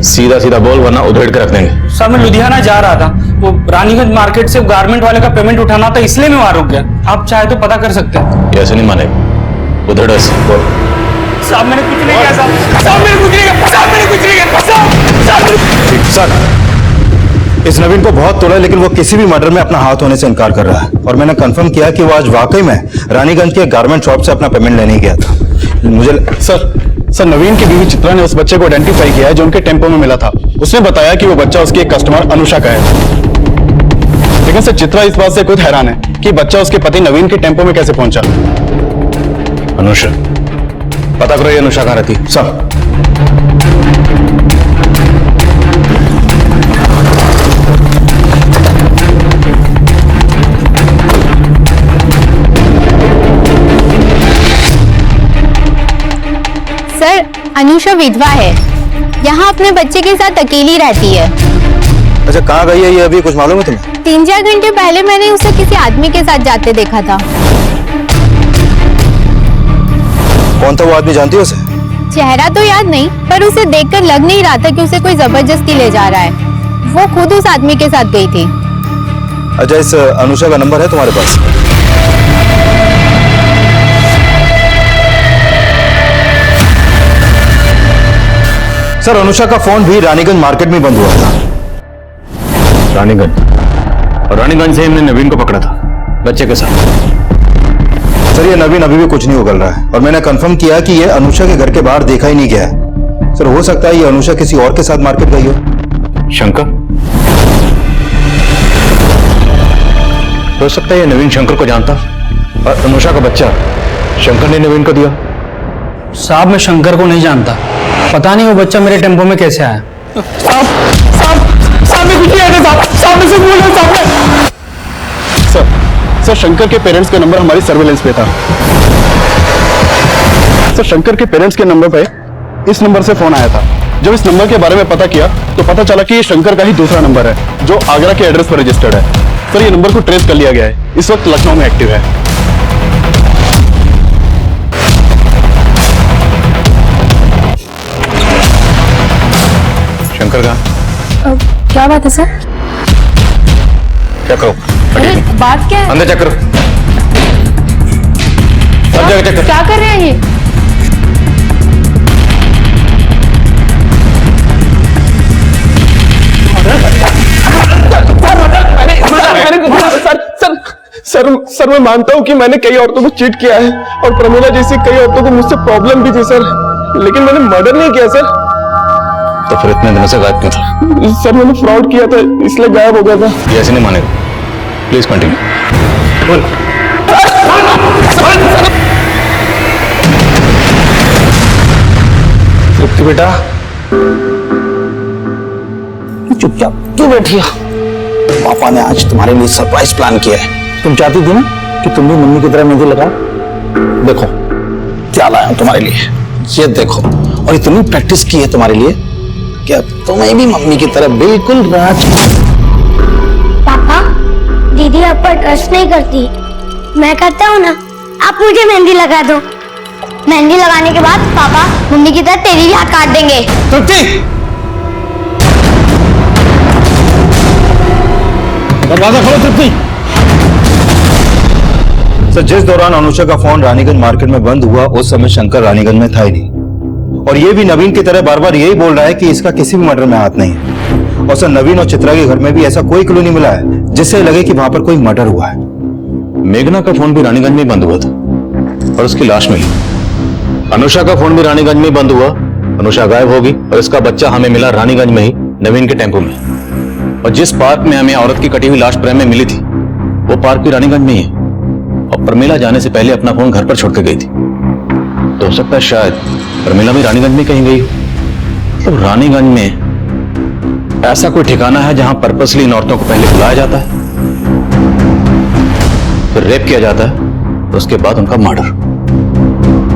सीधा सीधा बोल वरना उधेड़ के रख देंगे। साहब मैं लुधियाना जा रहा था, वो रानीगंज मार्केट से गारमेंट वाले का पेमेंट उठाना था इसलिए मैं वहां रुक गया। आप चाहे तो पता कर सकते हैं। ये ऐसे नहीं मानेगा, उधेड़ ऐसे बोल। साहब मैंने कुछ नहीं किया साहब। साहब मैंने कुछ नहीं किया। साहब मैंने कुछ नहीं किया। साहब सर, इस नवीन को बहुत तोड़ा लेकिन वो किसी भी मर्डर में अपना हाथ होने से इनकार कर रहा है और मैंने कंफर्म किया कि वो आज वाकई में रानीगंज के गारमेंट शॉप से अपना पेमेंट लेने गया था। मुझे सर नवीन की बीवी चित्रा ने उस बच्चे को आइडेंटिफाई किया है जो उनके टेम्पो में मिला था। उसने बताया कि वो बच्चा उसकी एक कस्टमर अनुषा का है। लेकिन सर चित्रा इस बात से खुद हैरान है कि बच्चा उसके पति नवीन के टेम्पो में कैसे पहुंचा। अनुषा, पता करो ये अनुषा कहाँ रहती है। सर, सर अनुषा विधवा है, यहाँ अपने बच्चे के साथ अकेली रहती है। अच्छा कहाँ गई है ये, अभी कुछ मालूम है तुम्हें? 3-4 घंटे पहले मैंने उसे किसी आदमी के साथ जाते देखा था। कौन था वो आदमी, जानती हो उसे? चेहरा तो याद नहीं, पर उसे देखकर लग नहीं रहा था कि उसे कोई जबरदस्ती ले जा रहा है। वो खुद उस आदमी के साथ गई थी। अच्छा, इस अनुषा का नंबर है तुम्हारे पास? सर अनुषा का फोन भी रानीगंज मार्केट में बंद हुआ था। रानीगंज, और रानीगंज से हमने नवीन को पकड़ा था बच्चे के साथ। सर ये नवीन अभी भी कुछ नहीं उगल रहा है और मैंने कंफर्म किया कि ये अनुषा के घर के बाहर देखा ही नहीं गया है। सर हो सकता है ये अनुषा किसी और के साथ मार्केट गई हो। शंकर, हो सकता है ये नवीन शंकर को जानता और अनुषा का बच्चा शंकर ने नवीन को दिया। साहब मैं शंकर को नहीं जानता, पता नहीं वो बच्चा मेरे टेम्पो में कैसे आया। साहब साहब साहब मैं कुछ नहीं आया साहब। साहब मैं सिर्फ बोल रहा हूं साहब। सर शंकर के पेरेंट्स का नंबर हमारी सर्वेलेंस पे था। सर शंकर के पेरेंट्स के नंबर पे इस नंबर से फोन आया था। जब इस नंबर के बारे में पता किया तो पता चला कि ये शंकर का ही दूसरा नंबर है जो आगरा के एड्रेस पर रजिस्टर्ड है। सर ये नंबर को ट्रेस कर लिया गया है, इस वक्त लखनऊ में एक्टिव है। शंकर कहाँ? क्या बात है सर? क्या करो? अरे बात क्या है? अंदर चेक करो, सब जगह चेक करो। क्या कर रहे हैं ये? सर मैं मानता हूँ कि मैंने कई औरतों को चीट किया है और प्रमिला जैसी कई औरतों को मुझसे प्रॉब्लम भी थी सर, लेकिन मैंने मर्डर नहीं किया सर। तो फिर इतने दिनों से गायब क्यों था? सर मैंने फ्रॉड किया था इसलिए गायब हो गया था। ये ऐसे नहीं मानेगा, प्लीज कंटिन्यू। बोल। तृप्ति बेटा चुपचाप क्यों बैठी हो? पापा ने आज तुम्हारे लिए सरप्राइज प्लान किया है। तुम चाहती थी ना कि तुम भी मम्मी की तरह मेहंदी लगाओ। देखो क्या लाया हूं तुम्हारे लिए, ये देखो। और इतनी प्रैक्टिस की है तुम्हारे लिए कि अब तुम्हें भी मम्मी की तरह बिल्कुल राज। पापा दीदी आप पर ट्रस्ट नहीं करती, मैं करता हूँ ना। आप मुझे मेहंदी लगा दो। मेहंदी लगाने के बाद पापा मम्मी की तरह तेरी भी हाथ काट देंगे। तृप्ति दरवाजा खोलो। तृप्ति सर जिस दौरान अनुषा का फोन रानीगंज मार्केट में बंद हुआ उस समय शंकर रानीगंज में था ही नहीं और ये भी नवीन की तरह बार बार यही बोल रहा है कि इसका किसी भी मर्डर में हाथ नहीं है। और सर नवीन और चित्रा के घर में भी ऐसा कोई क्लू नहीं मिला है जिससे लगे कि वहां पर कोई मर्डर हुआ है। मेघना का फोन भी रानीगंज में बंद हुआ था और उसकी लाश मिली। अनुषा का फोन भी रानीगंज में बंद हुआ, अनुषा गायब होगी और इसका बच्चा हमें मिला रानीगंज में ही नवीन के टेम्पो में। और जिस पार्क में हमें औरत की कटी हुई लाश प्रेम में मिली थी वो पार्क भी रानीगंज में ही है। और प्रमीला जाने से पहले अपना फोन घर पर छोड़ के गई थी। तो हो सकता है शायद प्रमीला भी रानीगंज में कहीं गई हो। तो रानीगंज में ऐसा कोई ठिकाना है जहां पर्पसली इन औरतों को पहले बुलाया जाता है, फिर रेप किया जाता है, उसके बाद उनका मर्डर।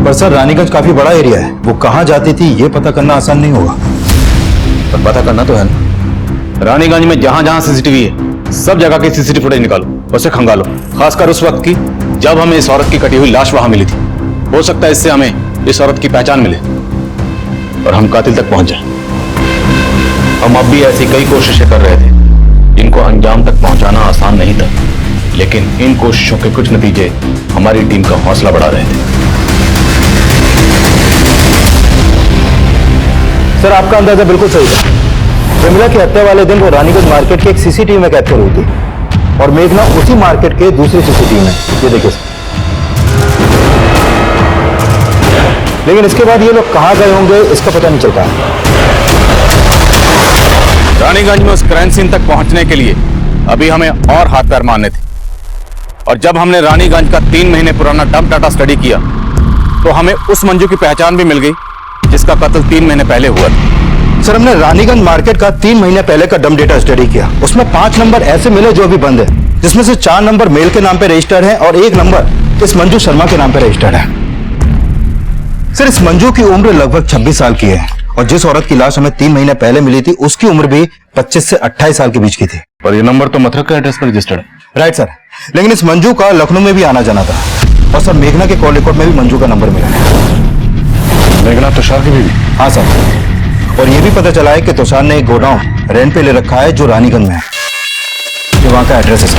पर सर रानीगंज काफी बड़ा एरिया है, वो कहाँ जाती थी ये पता करना आसान नहीं होगा। पर पता करना तो है ना। रानीगंज में जहां जहां सीसीटीवी है सब जगह की सीसीटीवी फुटेज निकालो, उसे खंगालो, खासकर उस वक्त की जब हमें इस औरत की कटी हुई लाश वहां मिली थी। हो सकता है इससे हमें इस औरत की पहचान मिले और हम कातिल तक पहुंच जाएं। हम अब भी ऐसी कई कोशिशें कर रहे थे जिनको अंजाम तक पहुंचाना आसान नहीं था, लेकिन इन कोशिशों के कुछ नतीजे हमारी टीम का हौसला बढ़ा रहे थे। सर आपका अंदाजा बिल्कुल सही था। प्रमिला की हत्या वाले दिन वो रानीगंज मार्केट के एक सीसीटीवी में कैप्चर हुई थी और मेघना उसी मार्केट के दूसरे सीसीटीवी में। ये देखिए सर। लेकिन इसके बाद ये लोग कहां गए होंगे इसका पता नहीं चलता। रानीगंज में उस क्राइम सीन तक पहुंचने के लिए अभी हमें और हाथ पैर मारने थे, और जब हमने रानीगंज का 3 महीने पुराना डंप डाटा स्टडी किया तो हमें उस मंजू की पहचान भी मिल गई जिसका कत्ल 3 महीने पहले हुआ था। सर हमने रानीगंज मार्केट का 3 महीने पहले का डंप डेटा स्टडी किया। उसमें 5 नंबर ऐसे मिले जो अभी बंद है, जिसमें से 4 नंबर मेल के नाम पे रजिस्टर्ड है और 1 नंबर इस मंजू शर्मा के नाम पे रजिस्टर्ड है। सर इस मंजू की उम्र लगभग 26 साल की है और जिस औरत की लाश हमें 3 महीने पहले मिली थी उसकी उम्र भी 25 से 28 साल के बीच की थी। और ये नंबर तो मथुरा के एड्रेस पर रजिस्टर्ड है। राइट सर, लेकिन इस मंजू का लखनऊ में भी आना जाना था और सर मेघना के कॉल रिकॉर्ड में भी मंजू का नंबर मिला है। मेघना तुषार की बीवी? हाँ सर, और ये भी पता चला है कि तुषार ने एक गोडाउन रेंट पे ले रखा है जो रानीगंज में है। ये वहां का एड्रेस है सर।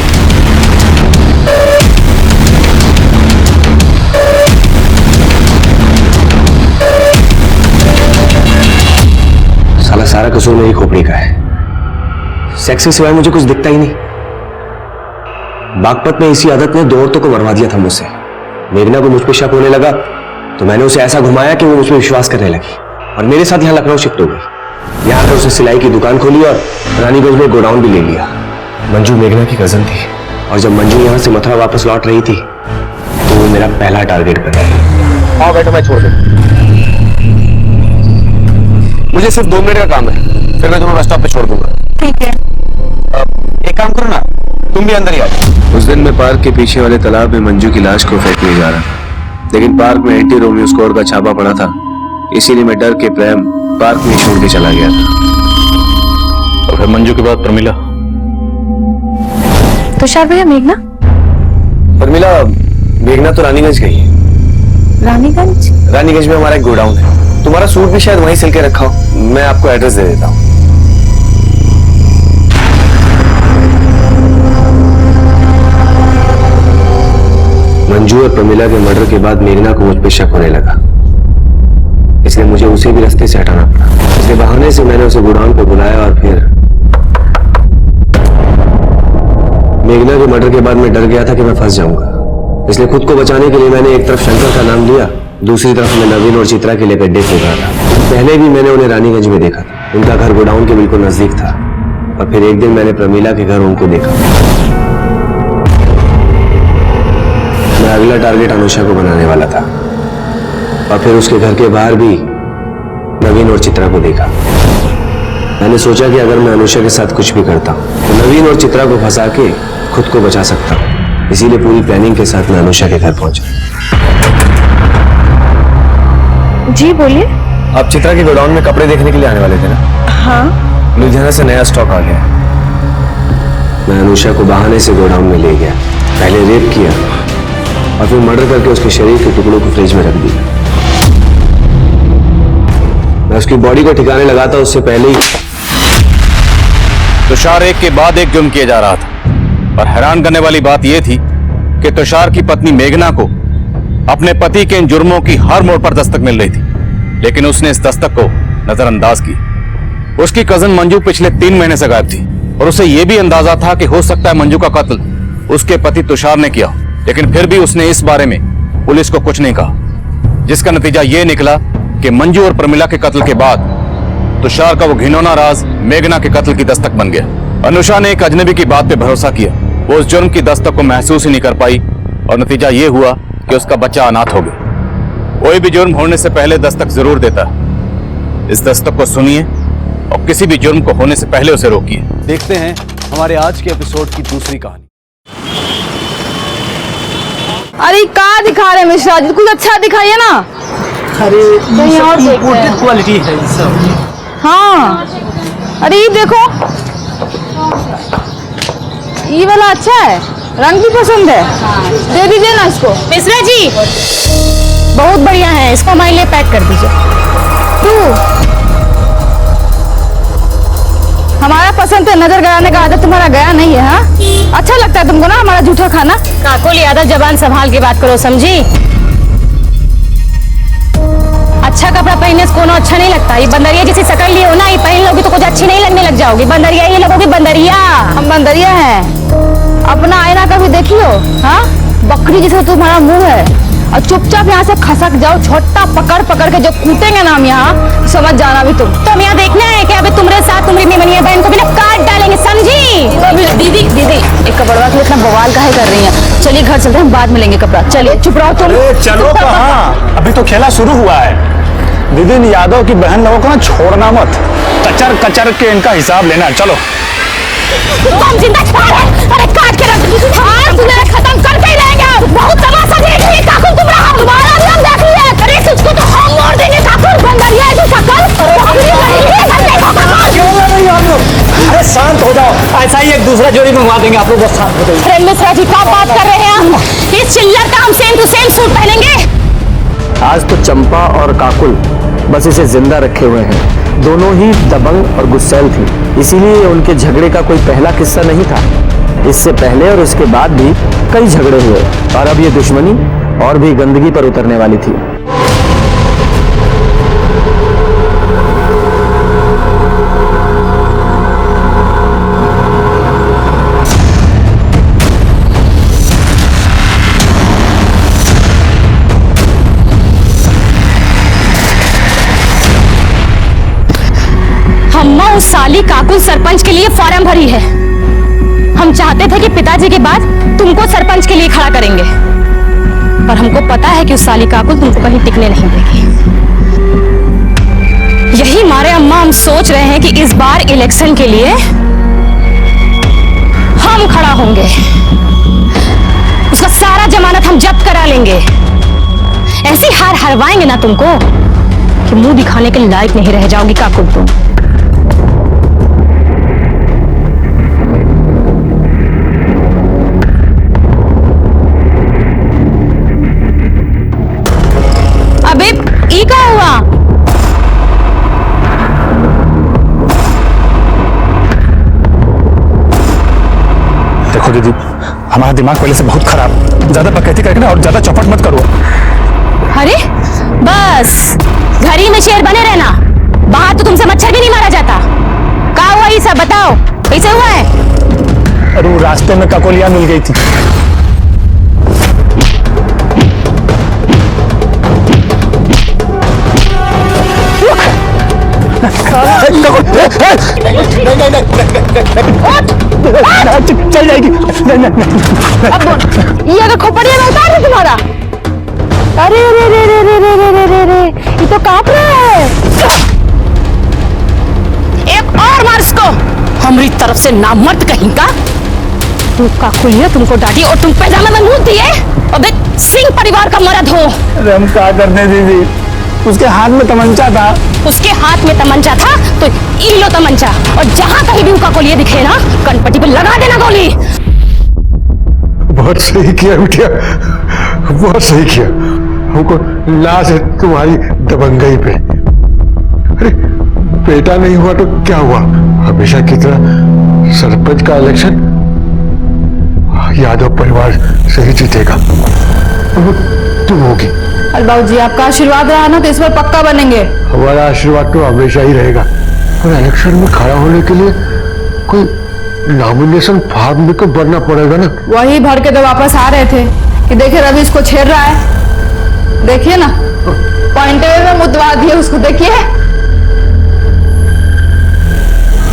साला सारा कसूर मेरी खोपड़ी का है। सेक्स के सिवाय मुझे कुछ दिखता ही नहीं। बागपत में इसी आदत ने 2 औरतों को मरवा दिया था मुझसे। मेघना को मुझ पर शक होने लगा तो मैंने उसे ऐसा घुमाया कि वो मुझ पर विश्वास करने लगी और मेरे साथ यहाँ लखनऊ शिफ्ट हो गई। यहाँ पर उसने सिलाई की दुकान खोली और रानीगंज में गोडाउन भी ले लिया। मंजू मेघना की कजन थी और जब मंजू यहाँ से मथुरा वापस लौट रही थी तो वो मेरा पहला टारगेट बना। हाँ बेटा मैं छोड़ दूँ, मुझे सिर्फ 2 मिनट का काम है, फिर मैं तुम्हें बस स्टॉप पे छोड़ दूंगा। ठीक है। एक काम करो ना, तुम भी अंदर ही आ जाओ। उस दिन मैं पार्क के पीछे वाले तालाब में मंजू की लाश को फेंकने जा रहा, लेकिन पार्क में एंटी रोमियो स्कोर का छापा पड़ा था, इसीलिए मैं डर के प्रेम पार्क में छोड़ के चला गया था। और फिर मंजू के बाद प्रमिला? तुषार भैया मेघना? प्रमिला, मेघना तो रानीगंज गई है। रानीगंज? रानीगंज में हमारा एक गोडाउन है, तुम्हारा सूट भी शायद वहीं सिल के रखा हो। मैं आपको एड्रेस दे देता हूँ। मंजू और प्रमिला के मर्डर के बाद मेघना को मुझ पर शक होने लगा, इसलिए मुझे उसे भी रास्ते से हटाना पड़ा। इसलिए बहाने से मैंने उसे गोडाउन पर बुलाया और फिर मेघना के मर्डर के बाद मैं डर गया था कि मैं फंस जाऊंगा, इसलिए खुद को बचाने के लिए मैंने एक तरफ शंकर का नाम लिया, दूसरी तरफ मैं नवीन और चित्रा के लिए गड्ढे खोद रहा था। पहले भी मैंने उन्हें रानीगंज में देखा था, उनका घर गोडाउन के बिल्कुल नजदीक था। और फिर एक दिन मैंने प्रमिला के घर उनको देखा। मैं अगला टारगेट अनुषा को बनाने वाला था और फिर उसके घर के बाहर भी नवीन और चित्रा को देखा। मैंने सोचा कि अगर मैं अनुषा के साथ कुछ भी करता हूं तो नवीन और चित्रा को फंसा के खुद को बचा सकता हूं, इसीलिए पूरी प्लानिंग के साथ मैं अनुषा के घर पहुंचा। जी बोलिए। आप चित्रा के गोडाउन में कपड़े देखने के लिए आने वाले थे ना? हाँ। लुधियाना से नया स्टॉक आ गया। मैं अनुषा को बहाने से गोडाउन में ले गया, पहले रेप किया और फिर मर्डर करके उसके शरीर के टुकड़ों को फ्रिज में रख दिया। मैं उसकी बॉडी को ठिकाने लगाता उससे पहले ही तुषार एक के बाद एक जुर्म किए जा रहा था और हैरान करने वाली बात यह थी कि तुषार की पत्नी मेघना को अपने पति के इन जुर्मों की हर मोड़ पर दस्तक मिल रही थी, लेकिन उसने इस दस्तक को नजरअंदाज किया। उसकी कजन मंजू पिछले 3 महीने से गायब थी और उसे यह भी अंदाजा था कि हो सकता है मंजू का कत्ल उसके पति तुषार ने किया, लेकिन फिर भी उसने इस बारे में पुलिस को कुछ नहीं कहा, जिसका नतीजा यह निकला कि मंजू और प्रमिला के कत्ल के बाद तुषार का वो घिनौना राज मेघना के कत्ल की दस्तक बन गया। अनुषा ने एक अजनबी की बात पे भरोसा किया, वो उस जुर्म की दस्तक को महसूस ही नहीं कर पाई और नतीजा ये हुआ कि उसका बच्चा अनाथ हो गया। कोई भी जुर्म होने से पहले दस्तक जरूर देता है। इस दस्तक को सुनिए और किसी भी जुर्म को होने से पहले उसे रोकिए। देखते हैं हमारे आज के एपिसोड की दूसरी कहानी। अरे कहाँ दिखा रहे हैं मिश्रा जी, कुछ अच्छा दिखाइए ना। अरे कहीं और देखते इम्पोर्टेड हैं। क्वालिटी है ये सब। हाँ, अरे ये देखो, ये वाला अच्छा है, रंग भी पसंद है, दे दीजिए ना इसको। मिश्रा जी, बहुत बढ़िया है, इसको हमारे लिए पैक कर दीजिए। हमारा पसंद है, नजर गड़ाने का आदत तुम्हारा गया नहीं है। हाँ, अच्छा लगता है तुमको ना हमारा झूठा खाना। काकुल यादव, जबान संभाल के बात करो, समझी? अच्छा कपड़ा पहनने से कोनो अच्छा नहीं लगता। ये बंदरिया जैसी शकल लिए हो ना, ये पहन लोगी तो कुछ अच्छी नहीं लगने लग जाओगी। बंदरिया ये लगोगी, बंदरिया। हम बंदरिया हैं, अपना आईना कभी देखियो। हाँ, बकरी जैसा तुम्हारा मुंह है, और चुपचाप यहाँ से खसक जाओ। छोटा पकड़ पकड़ के जो कूटेंगे ना हम यहाँ, समझ जाना भी तुम। तो हम यहाँ देखना है कि अभी तुम्हारे साथ तुम्हारी मेमनिया बहन को भी ना काट डालेंगे, समझी? दीदी दीदी, एक कपड़वा के लिए इतना बवाल काहे कर रही हैं? चलिए घर चलते हैं, हम बाद में लेंगे कपड़ा। चलिए, चुप रहो तुम। चलो कहाँ, अभी तो खेला शुरू हुआ है। दीदी, इन यादव की बहन लोगों को ना छोड़ना मत, कचर कचर के इनका हिसाब लेना। चलो तुम जिंदा छोड़, अरे काट के रख। हाँ, तुम्हें खत्म करके ही रहेंगे। बहुत तमाशा देख लिए काकुल, तुम्हारा भी हम देख लिए। अरे इसको तो हम मोड़ देंगे काकुल, बंदरिया ऐसी शकल। अरे शांत हो जाओ, ऐसा ही एक दूसरा जोड़ी मंगवा देंगे आप लोग, बस शांत हो जाइए। अरे मिश्रा जी, क्या बात कर रहे हैं हम? इस चिल्लर का हम सेम टू सेम सूट पहनेंगे। आज तो चंपा और काकुल बस इसे जिंदा रखे हुए हैं। दोनों ही दबंग और गुस्सैल थी, इसीलिए उनके झगड़े का कोई पहला किस्सा नहीं था। इससे पहले और इसके बाद भी कई झगड़े हुए, और अब ये दुश्मनी और भी गंदगी पर उतरने वाली थी। अम्मा उस साली काकुल सरपंच के लिए फॉर्म भरी है। हम चाहते थे कि पिताजी के बाद तुमको सरपंच के लिए खड़ा करेंगे, पर हमको पता है कि उस साली काकुल तुमको कहीं टिकने नहीं देगी। यही मारे अम्मा हम सोच रहे हैं कि इस बार इलेक्शन के लिए हम खड़ा होंगे। उसका सारा जमानत हम जब्त करा लेंगे। ऐसी हार हरवाएंगे ना तुमको कि मुंह दिखाने के लायक नहीं रह जाओगी काकुल तुम। अबे ये क्या हुआ? देखो दीदी, हमारा दिमाग पहले से बहुत खराब, ज्यादा बकैती करके ना और ज्यादा चौपट मत करो। अरे बस घर ही में शेर बने रहना, बाहर तो तुमसे मच्छर भी नहीं मारा जाता। क्या हुआ ये सब बताओ, कैसे हुआ है? अरे वो रास्ते में ककोलिया मिल गई थी। चल जाएगी। अब ये अगर खोपड़िया में उतार दे तुम्हारा। अरे रे रे रे रे रे रे रे रे रे, ये तो कांप रहा है। एक और मार इसको, हमारी तरफ से नामर्द कहीं का। तू काकुलिया तुमको डांटी और तुम पैजामे में मुंह दिए। अबे सिंह परिवार का मर्द हो। अरे हम क्या करने दीदी, उसके हाथ में तमंचा था। उसके हाथ में तमंचा था तो ई लो तमंचा, और जहां कहीं भी उसका गोली दिखे ना, कनपट्टी पे लगा देना गोली। बहुत सही किया बिटिया, बहुत सही किया। हमको लाश है तुम्हारी दबंगई पे। अरे बेटा नहीं हुआ तो क्या हुआ, हमेशा की तरह सरपंच का इलेक्शन यादव परिवार से ही जीतेगा। अब तुम होगी। अरे बाबूजी, आपका आशीर्वाद रहा ना तो इस बार पक्का बनेंगे। हमारा आशीर्वाद तो हमेशा ही रहेगा, और इलेक्शन में खड़ा होने के लिए कोई नॉमिनेशन फॉर्म भी तो भरना पड़ेगा ना। वही भर के तो वापस आ रहे थे कि देखिए रवि इसको छेड़ रहा है। देखिए ना, पॉइंटे में मुदवा दिए उसको, देखिए।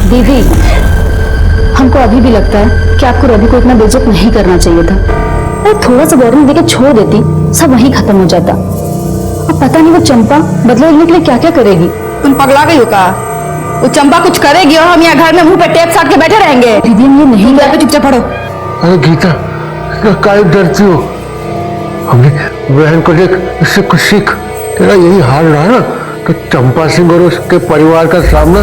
दीदी, हमको अभी भी लगता है कि आपको रवि को इतना बेइज्जत नहीं करना चाहिए था। अरे थोड़ा सा वार्निंग देके छोड़ देती, सब वहीं खत्म हो जाता। अब पता नहीं वो चंपा बदले लेने के लिए क्या क्या करेगी। तुम पगला गई हो का? वो चंपा कुछ करेगी और हम यहाँ घर में मुंह पे टेप साट के बैठे रहेंगे। दीदी ये नहीं जाके चुपचाप पढ़ो। अरे गीता, काहे डरती हो? हमने बहन को देख, इससे कुछ सीख। तेरा यही हाल रहा ना कि चंपा सिंह और उसके परिवार का सामना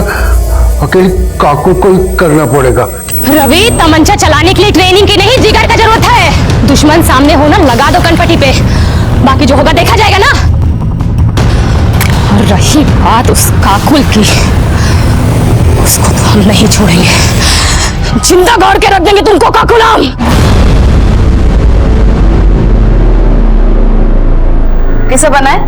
अकेले काकू को ही करना पड़ेगा। रवि, तमंचा चलाने के लिए ट्रेनिंग की नहीं, जिगर का जरूरत है। दुश्मन सामने हो ना, लगा दो कनपटी पे, बाकी जो होगा देखा जाएगा ना। और रही बात उस काकुल की, उसको तो हम नहीं छोड़ेंगे, जिंदा गाड़ के रख देंगे तुमको काकुल हम। किसे बनाए?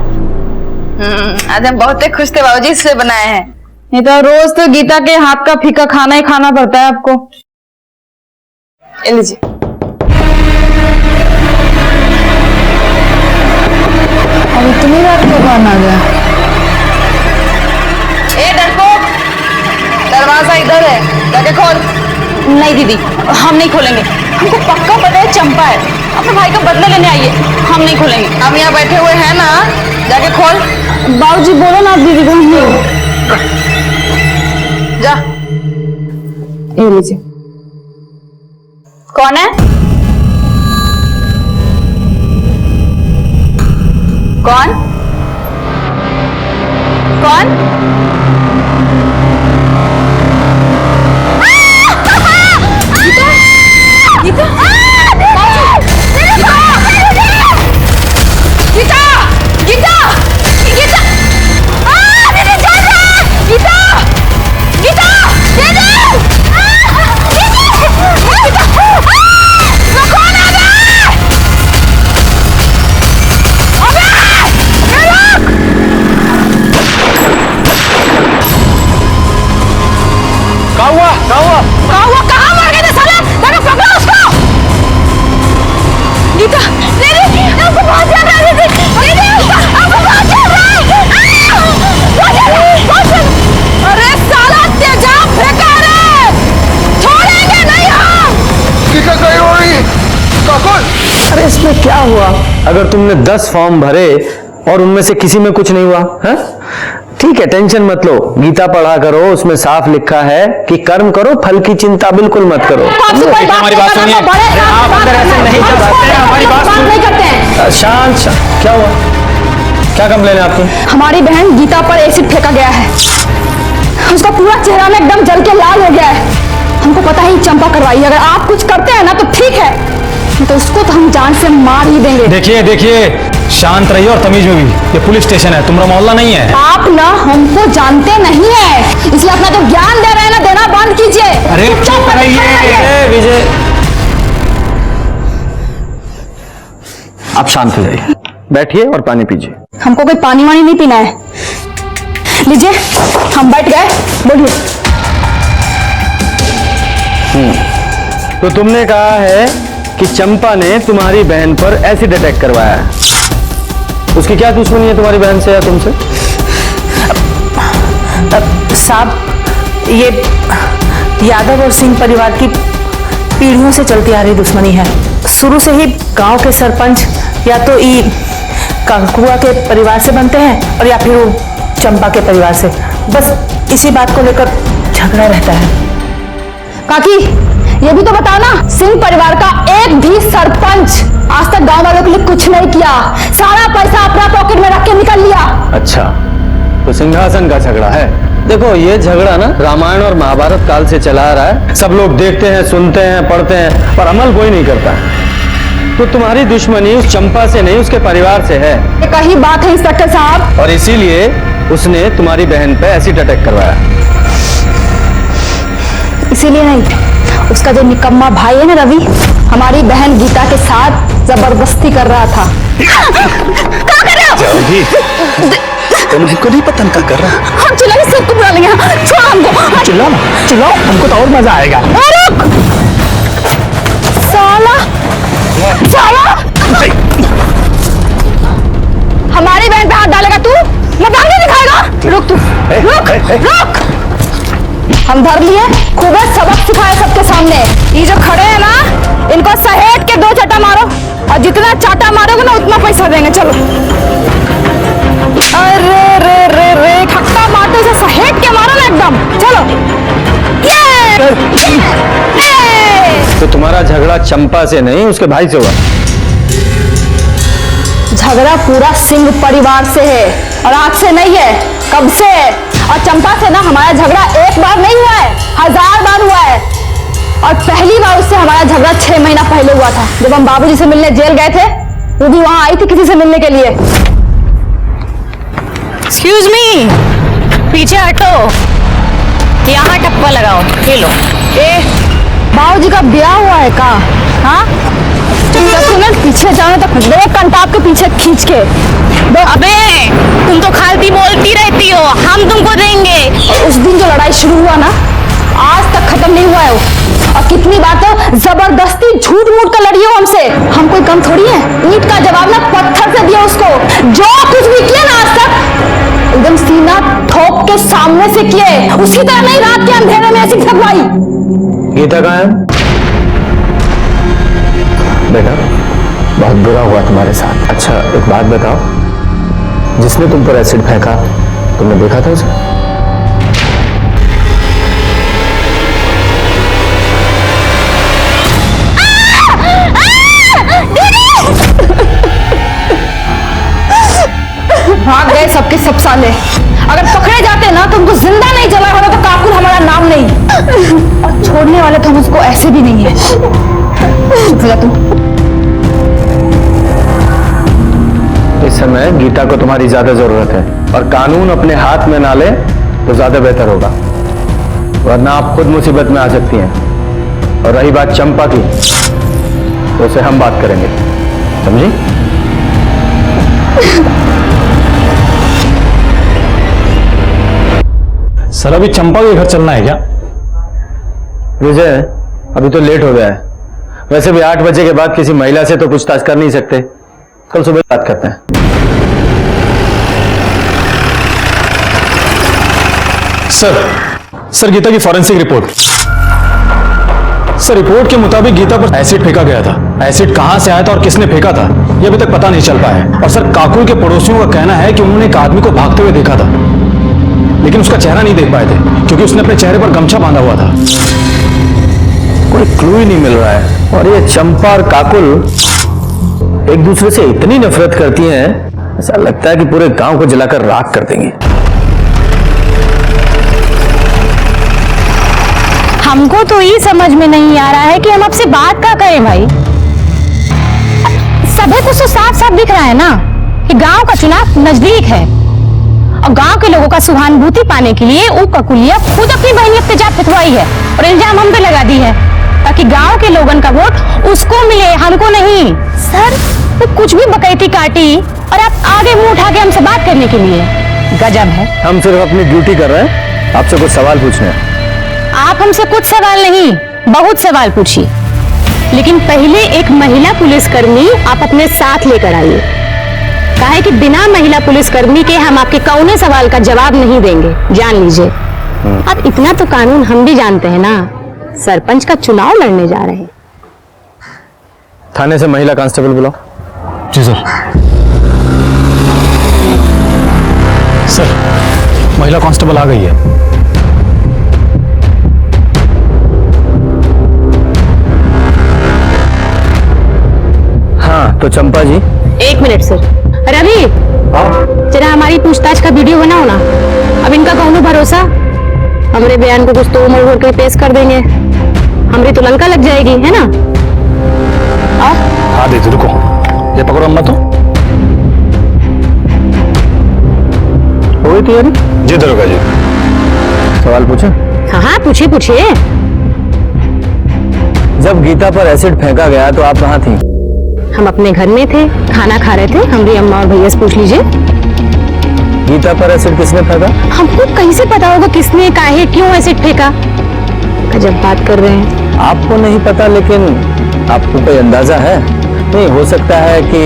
आज हम बहुत खुश थे बाबूजी, इससे बनाए हैं। नहीं तो रोज तो गीता के हाथ का फीका खाना ही खाना पड़ता है आपको। ये लीजिए। अब इतनी रात को कौन आ गया? ए डरपोक, दरवाजा इधर है, जाके खोल। नहीं दीदी, हम नहीं खोलेंगे, हमको पक्का पता है चंपा है। अपने भाई का बदला लेने आइए, हम नहीं खोलेंगे। हम यहाँ बैठे हुए हैं ना, जाके खोल। बाबूजी बोलो ना दीदी को। जा, ये लीजिए। कौन है? कौन? कौन? गीता? अरे इसमें क्या हुआ? अगर तुमने 10 फॉर्म भरे और उनमें से किसी में कुछ नहीं हुआ, है? ठीक है, टेंशन मत लो, गीता पढ़ा करो, उसमें साफ लिखा है कि कर्म करो, फल की चिंता बिल्कुल मत करो। हमारी बात सुनिए, आप अंदर ऐसे नहीं कर सकते, हमारी बात सुनिए। शांत शांत, क्या हुआ? क्या कंप्लेन है आपकी? हमारी बहन गीता पर एसिड फेंका गया है, उसका पूरा चेहरा में एकदम जल के लाल हो गया है। हमको पता ही चंपा करवाई, अगर आप कुछ करते हैं ना तो ठीक है, तो उसको तो हम जान से मार ही देंगे। देखिए देखिए, शांत रहिए और तमीज में भी, ये पुलिस स्टेशन है, तुम्हारा मोहल्ला नहीं है। आप ना हमको जानते नहीं है, इसलिए अपना जो ज्ञान दे रहे हैं ना, देना बंद कीजिए। अरे चुप रहिए विजय, आप शांत हो जाइए, बैठिए और पानी पीजिए। हमको कोई पानी वानी नहीं पीना है, लीजिए। हम बैठ गए, बोलिए। तो तुमने कहा है कि चंपा ने तुम्हारी बहन पर एसिड अटैक करवाया है, उसकी क्या दुश्मनी है तुम्हारी बहन से या तुमसे? साहब, ये यादव और सिंह परिवार की पीढ़ियों से चलती आ रही दुश्मनी है। शुरू से ही गांव के सरपंच या तो ई कंकुआ के परिवार से बनते हैं और या फिर वो चंपा के परिवार से, बस इसी बात को लेकर झगड़ा रहता है। काकी, ये भी तो बताओ ना, सिंह परिवार का एक भी सरपंच आज तक गांव वालों के लिए कुछ नहीं किया, सारा पैसा अपना पॉकेट में रख के निकल लिया। अच्छा, तो सिंहासन का झगड़ा है। देखो, ये झगड़ा ना रामायण और महाभारत काल से चला आ रहा है, सब लोग देखते हैं, सुनते हैं, पढ़ते हैं, पर अमल कोई नहीं करता। तो तुम्हारी दुश्मनी उस चंपा से नहीं, उसके परिवार से है। ये कही बात है इंस्पेक्टर साहब, और इसीलिए उसने तुम्हारी बहन पे एसिड अटैक करवाया। इसीलिए नहीं, उसका जो निकम्मा भाई है ना रवि, हमारी बहन गीता के साथ जबरदस्ती कर रहा था। क्या कर रहे हो? तुमको नहीं पता क्या कर रहा है? हम चिल्लाएंगे, सबको बुला लेंगे। छोड़ो हमको। चिल्लाओ, हमको तो और मजा आएगा। साला हमारी बहन पे हाथ डालेगा तू? मजाक नहीं दिखाएगा? रुक तू, रुक। हम धर लिए, खूब सबक सिखाए सबके सामने। ये जो खड़े हैं ना, इनको सहेट के 2 चट्टा मारो और जितना चाटा मारोगे ना उतना पैसा देंगे। चलो। अरे रे रे रे खट्टा मारते से सहेट के मारो ना एकदम। चलो। ये तो तुम्हारा झगड़ा चंपा से नहीं उसके भाई से हुआ? झगड़ा पूरा सिंह परिवार से है और आज से नहीं है, कब से है। और चंपा से ना हमारा झगड़ा एक बार नहीं हुआ है, 1000 बार हुआ है। और पहली बार उससे हमारा झगड़ा 6 महीना पहले हुआ था, जब हम बाबूजी से मिलने जेल गए थे। वो भी वहां आई थी किसी से मिलने के लिए। एक्सक्यूज मी, पीछे हटो, यहाँ टप्पा लगाओ, ये लो। ए, बाबूजी का ब्याह हुआ है का? हाँ, पीछे जाने तो देख कंटाप के पीछे खींच के। अबे तुम तो खालती बोलती रहती हो, हम तुमको देंगे। और उस दिन जो लड़ाई शुरू हुआ ना, आज तक खत्म नहीं हुआ है वो। और कितनी बार तो जबरदस्ती झूठ मूठ कर लड़ी हो हमसे। हम कोई कम थोड़ी है, ईंट का जवाब ना पत्थर से दिया उसको। जो कुछ भी किया ना आज तक एकदम सीना ठोक के सामने से किए। उसी तरह नहीं रात के अंधेरे में ऐसी भगवाई। गीता कहाँ है? बेटा बहुत बुरा हुआ तुम्हारे साथ। अच्छा एक बात बताओ, जिसने तुम पर एसिड फेंका तुमने देखा था उसे? भाग गए सबके सब साले। अगर पकड़े जाते ना तो उनको जिंदा नहीं जला होना तो काकुल हमारा नाम नहीं। और छोड़ने वाले तो हम उसको ऐसे भी नहीं है। चुप हो जा तू। इस समय गीता को तुम्हारी ज्यादा जरूरत है और कानून अपने हाथ में ना ले तो ज्यादा बेहतर होगा, वरना आप खुद मुसीबत में आ सकती हैं। और रही बात चंपा की, तो उसे हम बात करेंगे, समझी? सर अभी चंपा के घर चलना है क्या? विजय अभी तो लेट हो गया है। वैसे भी 8 बजे के बाद किसी महिला से तो पूछताछ कर नहीं सकते, कल सुबह बात करते हैं। सर गीता की फॉरेंसिक रिपोर्ट। सर रिपोर्ट के मुताबिक गीता पर एसिड फेंका गया था। एसिड कहां से आया था और किसने फेंका था यह अभी तक पता नहीं चल पाया है। और सर काकुल के पड़ोसियों का कहना है कि उन्होंने एक आदमी को भागते हुए देखा था, लेकिन उसका चेहरा नहीं देख पाए थे क्योंकि उसने अपने चेहरे पर गमछा बांधा हुआ था। कोई क्लू ही नहीं मिल रहा है। और ये चंपा और काकुल एक दूसरे से इतनी नफरत करती हैं, ऐसा लगता है कि पूरे गांव को जलाकर राख कर देंगी। हमको तो ये समझ में नहीं आ रहा है कि हम आपसे बात क्या करें भाई। सभी कुछ तो साफ साफ दिख रहा है ना कि गांव का चुनाव नजदीक है और गांव के लोगों का सहानुभूति पाने के लिए वो ककुलिया खुद अपनी बहनियत पे जात फितवाई है और इल्जाम हम पे लगा दी है ताकि गांव के लोगों का वोट उसको मिले, हमको नहीं। सर वो कुछ भी बकैती काटी और आप आगे मुंह उठा के हमसे बात करने के लिए, गजब है। हम सिर्फ अपनी ड्यूटी कर रहे हैं, आपसे कुछ सवाल पूछने हैं। आप हमसे कुछ सवाल नहीं, बहुत सवाल पूछिए, लेकिन पहले एक महिला पुलिसकर्मी आप अपने साथ लेकर आइए। काहे कि बिना महिला पुलिसकर्मी के हम आपके कौने सवाल का जवाब नहीं देंगे, जान लीजिए। अब इतना तो कानून हम भी जानते हैं ना, सरपंच का चुनाव लड़ने जा रहे हैं। थाने से महिला कांस्टेबल बुलाओ। जी सर। सर महिला कांस्टेबल आ गई है। हाँ तो चंपा जी। 1 मिनट सर। रवि जरा हमारी पूछताछ का वीडियो बनाओ ना। अब इनका कहूँ भरोसा, हमरे बयान को कुछ तो उमड़ के पेश कर देंगे, हमरी तो लंका लग जाएगी, है ना? हाँ दे रुको, ये पकड़ो अम्मा। तो हो गई तैयारी? जी दरोगा जी। सवाल पूछे? हाँ पूछिए पूछिए। जब गीता पर एसिड फेंका गया तो आप कहाँ थी? हम अपने घर में थे, खाना खा रहे थे। हमारी अम्मा और भैया से पूछ लीजिए। गीता पर एसिड किसने फेंका? हमको कैसे पता होगा किसने, काहे, क्यों एसिड फेंका? गजब बात कर रहे हैं। आपको नहीं पता लेकिन आपको कोई अंदाजा है? नहीं हो सकता है कि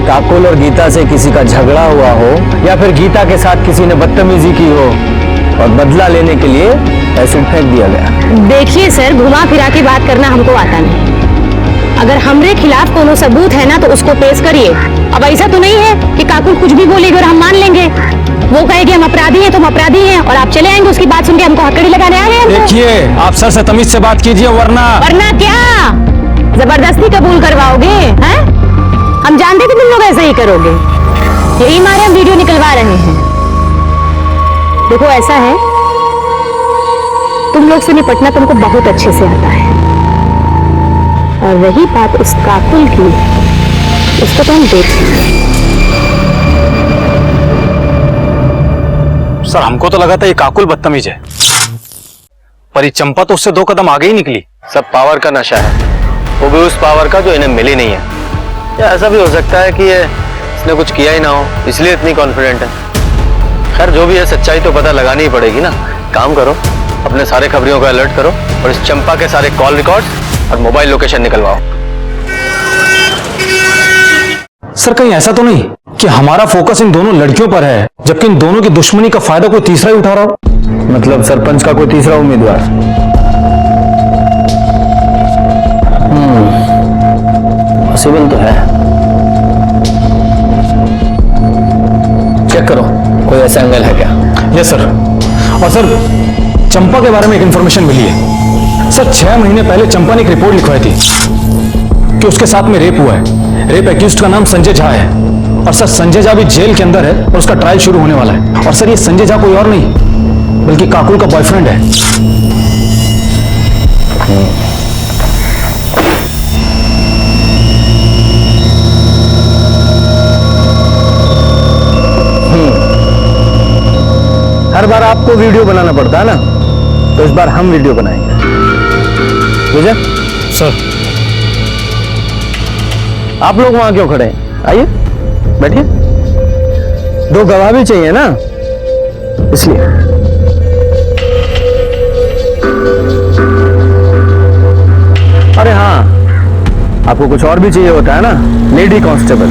काकुल और गीता से किसी का झगड़ा हुआ हो या फिर गीता के साथ किसी ने बदतमीजी की हो और बदला लेने के लिए एसिड फेंक दिया गया। देखिए सर, घुमा फिरा के बात करना हमको आता नहीं। अगर हमरे खिलाफ कोनो सबूत है ना तो उसको पेश करिए। अब ऐसा तो नहीं है कि काकुल कुछ भी बोलेगी और हम मान लेंगे। वो कहेगी हम अपराधी हैं, तुम अपराधी हैं, और आप चले आएंगे, उसकी बात सुन के हमको हथकड़ी लगाने आ गए। देखिए आप सर से तमीज से बात कीजिए, वरना क्या जबरदस्ती कबूल करवाओगे? हैं? हम जानते थे तुम लोग ऐसा ही करोगे, यही मारे हम वीडियो निकलवा रहे हैं। देखो ऐसा है, तुम लोग से निपटना तुमको बहुत अच्छे से आता है, और रही बात उस काकुल की, उसको तो हम देख लेंगे। सर हमको तो लगा था ये काकुल बदतमीज है, पर ये चंपा तो उससे 2 कदम आगे ही निकली। सब पावर का नशा है, वो भी उस पावर का जो इन्हें मिली नहीं है। या ऐसा भी हो सकता है कि ये इसने कुछ किया ही ना हो, इसलिए इतनी कॉन्फिडेंट है। खैर जो भी है, सच्चाई तो पता लगानी ही पड़ेगी ना। काम करो, अपने सारे खबरियों को अलर्ट करो और इस चंपा के सारे कॉल रिकॉर्ड्स और मोबाइल लोकेशन निकलवाओ। सर कहीं ऐसा तो नहीं कि हमारा फोकस इन दोनों लड़कियों पर है, जबकि इन दोनों की दुश्मनी का फायदा कोई तीसरा ही उठा रहा हो? मतलब सरपंच का कोई तीसरा उम्मीदवार? पॉसिबल तो है। चेक करो कोई ऐसा एंगल है क्या। Yes sir. और सर चंपा के बारे में एक इंफॉर्मेशन मिली है। सर 6 महीने पहले चंपा ने एक रिपोर्ट लिखवाई थी कि उसके साथ में रेप हुआ है। रेप एक्यूज्ड का नाम संजय झा है, और सर संजय झा भी जेल के अंदर है और उसका ट्रायल शुरू होने वाला है। और सर ये संजय झा कोई और नहीं बल्कि काकुल का बॉयफ्रेंड है। हर बार आपको वीडियो बनाना पड़ता है ना, तो इस बार हम वीडियो बनाएंगे। बुझे? सर आप लोग वहां क्यों खड़े हैं? आइए बैठिए। 2 गवाह भी चाहिए ना, इसलिए। अरे हाँ, आपको कुछ और भी चाहिए होता है ना, लेडी कांस्टेबल।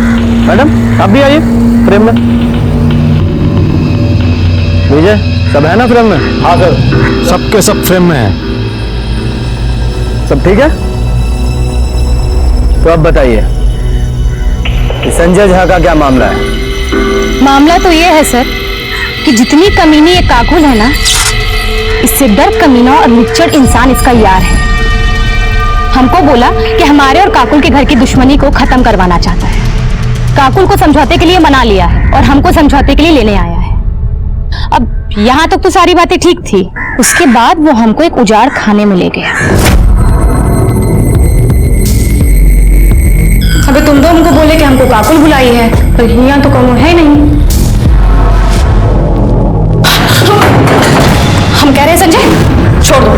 मैडम आप भी आइए फ्रेम में। विजय सब है ना फ्रेम में? हाँ सर, सबके सब फ्रेम में है। सब ठीक है? तो अब बताइए संजय झा का क्या मामला है? मामला तो ये है सर कि जितनी कमीनी ये काकुल है ना, इससे डर कमीना और निच्चड़ इंसान इसका यार है। हमको बोला कि हमारे और काकुल के घर की दुश्मनी को खत्म करवाना चाहता है। काकुल को समझौते के लिए मना लिया है और हमको समझौते के लिए लेने आया है। अब यहाँ तक तो सारी बातें ठीक थी, उसके बाद वो हमको एक उजाड़ खाने में ले गया। अगर तुम दो हमको बोले कि हमको काकुल बुलाई है, तो यहाँ तो कौन है नहीं। हम कह रहे हैं संजय छोड़ दो,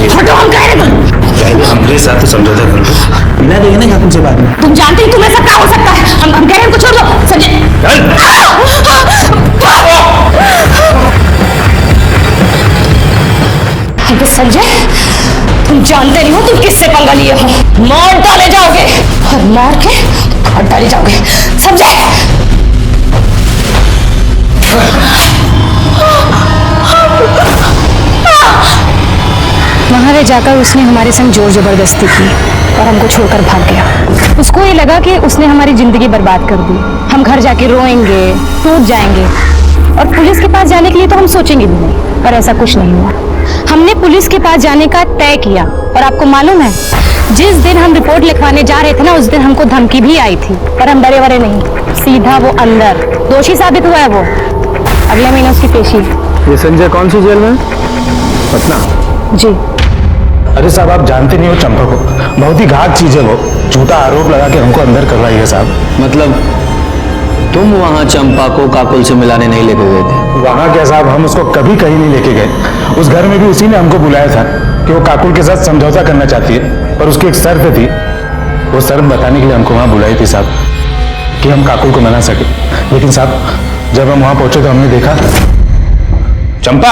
हटो, हम कह रहे हैं हमारे साथ तो समझौता कर लो, बिना देखे ना काकुल से बात में। तुम जानते ही तुम्हें सब क्या हो सकता है। हम कह रहे हैं हमको छोड़ दो संजय। अबे संजय, तुम जानते नहीं हो तुम किससे पंगा लिए हो। मार डाले जाओगे और मार के काट डाले जाओगे, समझे? वहां वे जाकर उसने हमारे संग जोर जबरदस्ती की और हमको छोड़कर भाग गया। उसको ये लगा कि उसने हमारी जिंदगी बर्बाद कर दी। हम घर जाके रोएंगे, टूट जाएंगे, और पुलिस के पास जाने के लिए तो हम सोचेंगे भी नहीं, पर ऐसा कुछ नहीं हुआ। हमने पुलिस के पास जाने का तय किया, और आपको मालूम है जिस दिन हम रिपोर्ट लिखवाने जा रहे थे ना, उस दिन हमको धमकी भी आई थी, पर हम डरे वरे नहीं, सीधा वो अंदर। दोषी साबित हुआ है वो, अगले महीने उसकी पेशी। ये संजय कौन सी जेल में? पटना। जी। अरे साहब आप जानते नहीं हो चंपा को, बहुत ही घात चीज है वो। झूठा आरोप लगा के हमको अंदर करवाई है साहब। मतलब तुम वहां चंपा को काकुल से मिलाने नहीं लेके गए थे? वहां क्या साहब, हम उसको कभी कहीं नहीं लेके गए। उस घर में भी उसी ने हमको बुलाया था कि वो काकुल के साथ समझौता करना चाहती है, पर उसकी एक शर्त थी। वो शर्त बताने के लिए हमको वहां बुलाई थी साहब, कि हम काकुल को मना सके। लेकिन साहब जब हम वहां पहुंचे तो हमने देखा चंपा।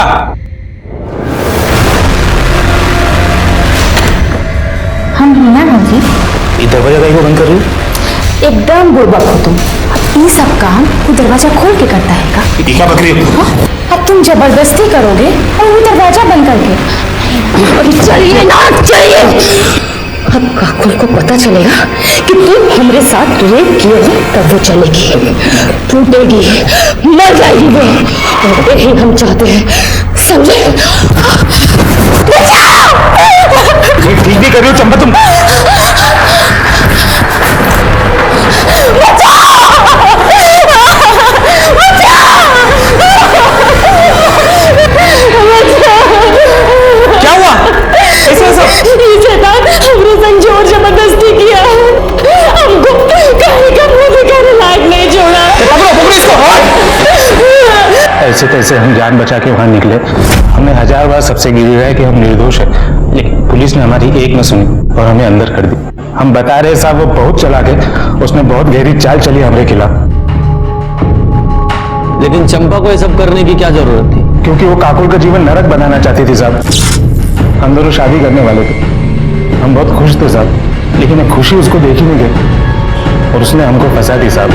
हम हीना ना जी। ये दरवाजा कहीं को बंद कर रही हो? एकदम बुड़बक हो तुम। ये सब काम वो दरवाजा खोल के करता है का? क्या बकरी हो? अब तुम जबरदस्ती करोगे और वो दरवाजा बंद करके? चलिए ना, चलिए। अब काकुल को पता चलेगा कि तू हमरे साथ रेप किया है, तब वो चलेगी, टूटेगी, मर जाएगी वो। और यही हम चाहते हैं, समझे? ठीक भी कर रही हो चंपा तुम। क्या हुआ? ऐसा ये शैतान हमरे संग जोर जबरदस्ती किया, हमको कहीं का मुंह दिखाने लायक नहीं छोड़ा। पकड़ो इसको। ऐसे तैसे हम जान बचा के वहां निकले। हमने 1000 बार सबसे गिरी है कि हम निर्दोष हैं, लेकिन पुलिस ने हमारी एक न सुनी और हमें अंदर कर दी। हम बता रहे साहब, वो बहुत चालाक है, उसने बहुत गहरी चाल चली हमारे खिलाफ। लेकिन चंपा को ये सब करने की क्या जरूरत थी? क्योंकि वो काकुल का जीवन नरक बनाना चाहती थी साहब। हम दोनों शादी करने वाले थे, हम बहुत खुश थे साहब, लेकिन वो खुशी उसको देख ही नहीं गई और उसने हमको फंसा दी साहब।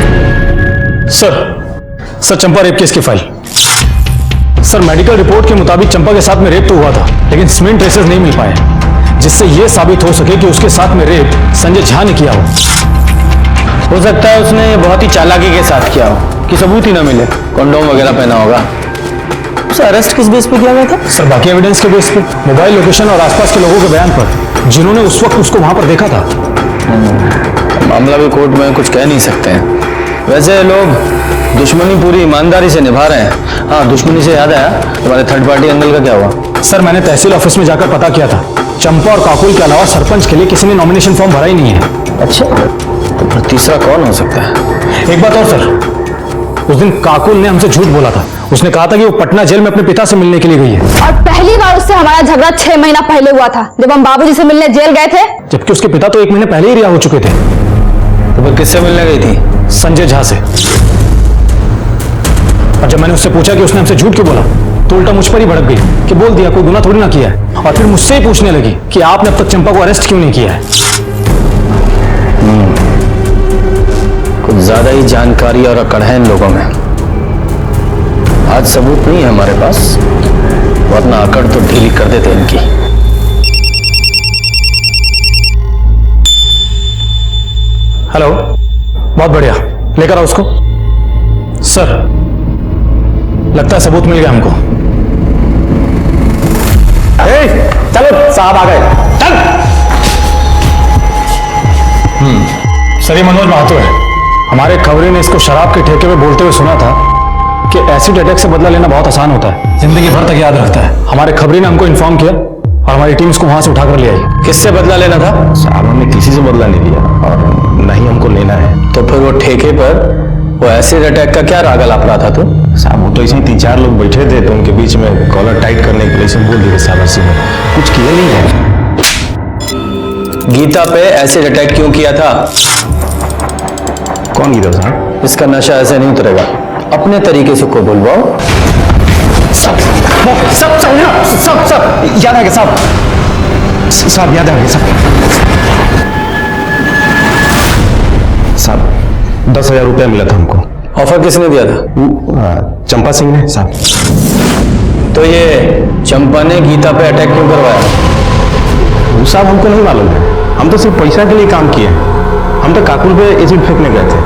सर चंपा रेप केस की फाइल। सर मेडिकल रिपोर्ट के मुताबिक चंपा के साथ में रेप तो हुआ था, लेकिन स्मिन ट्रेसेस नहीं मिल पाए, जिससे यह साबित हो सके कि उसके साथ में रेप संजय झा ने किया हो सकता है उसने बहुत ही चालाकी के साथ किया हो कि सबूत ही ना मिले, कंडोम वगैरह पहना होगा। उसे अरेस्ट किस बेस पे किया गया था? सर बाकी एविडेंस के बेस पे, मोबाइल लोकेशन और आसपास के लोगों के बयान पर, जिन्होंने उस वक्त उसको वहां पर देखा था। मामला भी कोर्ट में कुछ कह नहीं सकते हैं। वैसे लोग दुश्मनी पूरी ईमानदारी से निभा रहे हैं। हाँ, दुश्मनी से याद आया, तुम्हारे थर्ड पार्टी एंगल का क्या हुआ? सर मैंने तहसील ऑफिस में जाकर पता किया था, चंपा और काकुल के अलावा सरपंच के लिए किसी ने नॉमिनेशन फॉर्म भरा ही नहीं है। अच्छा, तो फिर तीसरा कौन हो सकता है? एक बात और सर, उस दिन काकुल ने हमसे झूठ बोला था। उसने कहा था कि वो पटना जेल में अपने पिता से मिलने के लिए गई है, और पहली बार उससे हमारा झगड़ा 6 महीना पहले हुआ था, जब हम बाबूजी से मिलने जेल गए थे। जबकि उसके पिता तो 1 महीने पहले ही रिहा हो चुके थे। तो फिर किससे मिलने गई थी? संजय झा से। और जब मैंने उससे पूछा कि उसने हमसे झूठ क्यों बोला, तो उल्टा मुझ पर ही भड़क गई कि बोल दिया कोई गुनाह थोड़ी ना किया है। और फिर मुझसे ही पूछने लगी कि आपने अब तक चंपा को अरेस्ट क्यों नहीं किया है। कुछ ज्यादा ही जानकारी और अकड़ है इन लोगों में। आज सबूत नहीं है हमारे पास, वरना अकड़ तो ढीली कर देते इनकी। हेलो, बहुत बढ़िया, लेकर आओ उसको। सर लगता है सबूत मिल गया हमको। चलो साहब आ गए, चल। सर ये मनोज महतो है। हमारे खबरी ने इसको शराब के ठेके पे बोलते हुए सुना था कि एसिड अटैक से बदला लेना बहुत आसान होता है, जिंदगी भर तक याद रखता है। हमारे खबरी ने हमको इन्फॉर्म किया और हमारी टीम इसको वहां से उठाकर ले आई। किससे बदला लेना था? साहब हमने किसी से बदला नहीं लिया और न ही हमको लेना है। तो फिर वो ठेके पर वो एसिड अटैक का क्या राग लाप रहा था तू? साहब वो तो ऐसे ही 3-4 लोग बैठे थे, तो उनके बीच में कॉलर टाइट करने के लिए सब बोल दिए साहब। ऐसे में कुछ किया नहीं है। गीता पे एसिड अटैक क्यों किया था? कौन गीता साहब? इसका नशा ऐसे नहीं उतरेगा, अपने तरीके से को बुलवाओ। सब याद आ गया साहब, साहब याद आ गया साहब। 10,000 रुपया मिला था हमको। ऑफर किसने दिया था? चंपा सिंह ने साहब। तो ये चंपा ने गीता पे अटैक क्यों करवाया? वो साहब हमको नहीं मालूम है, हम तो सिर्फ पैसा के लिए काम किए। हम तो काकुल पे एसिड फेंकने गए थे,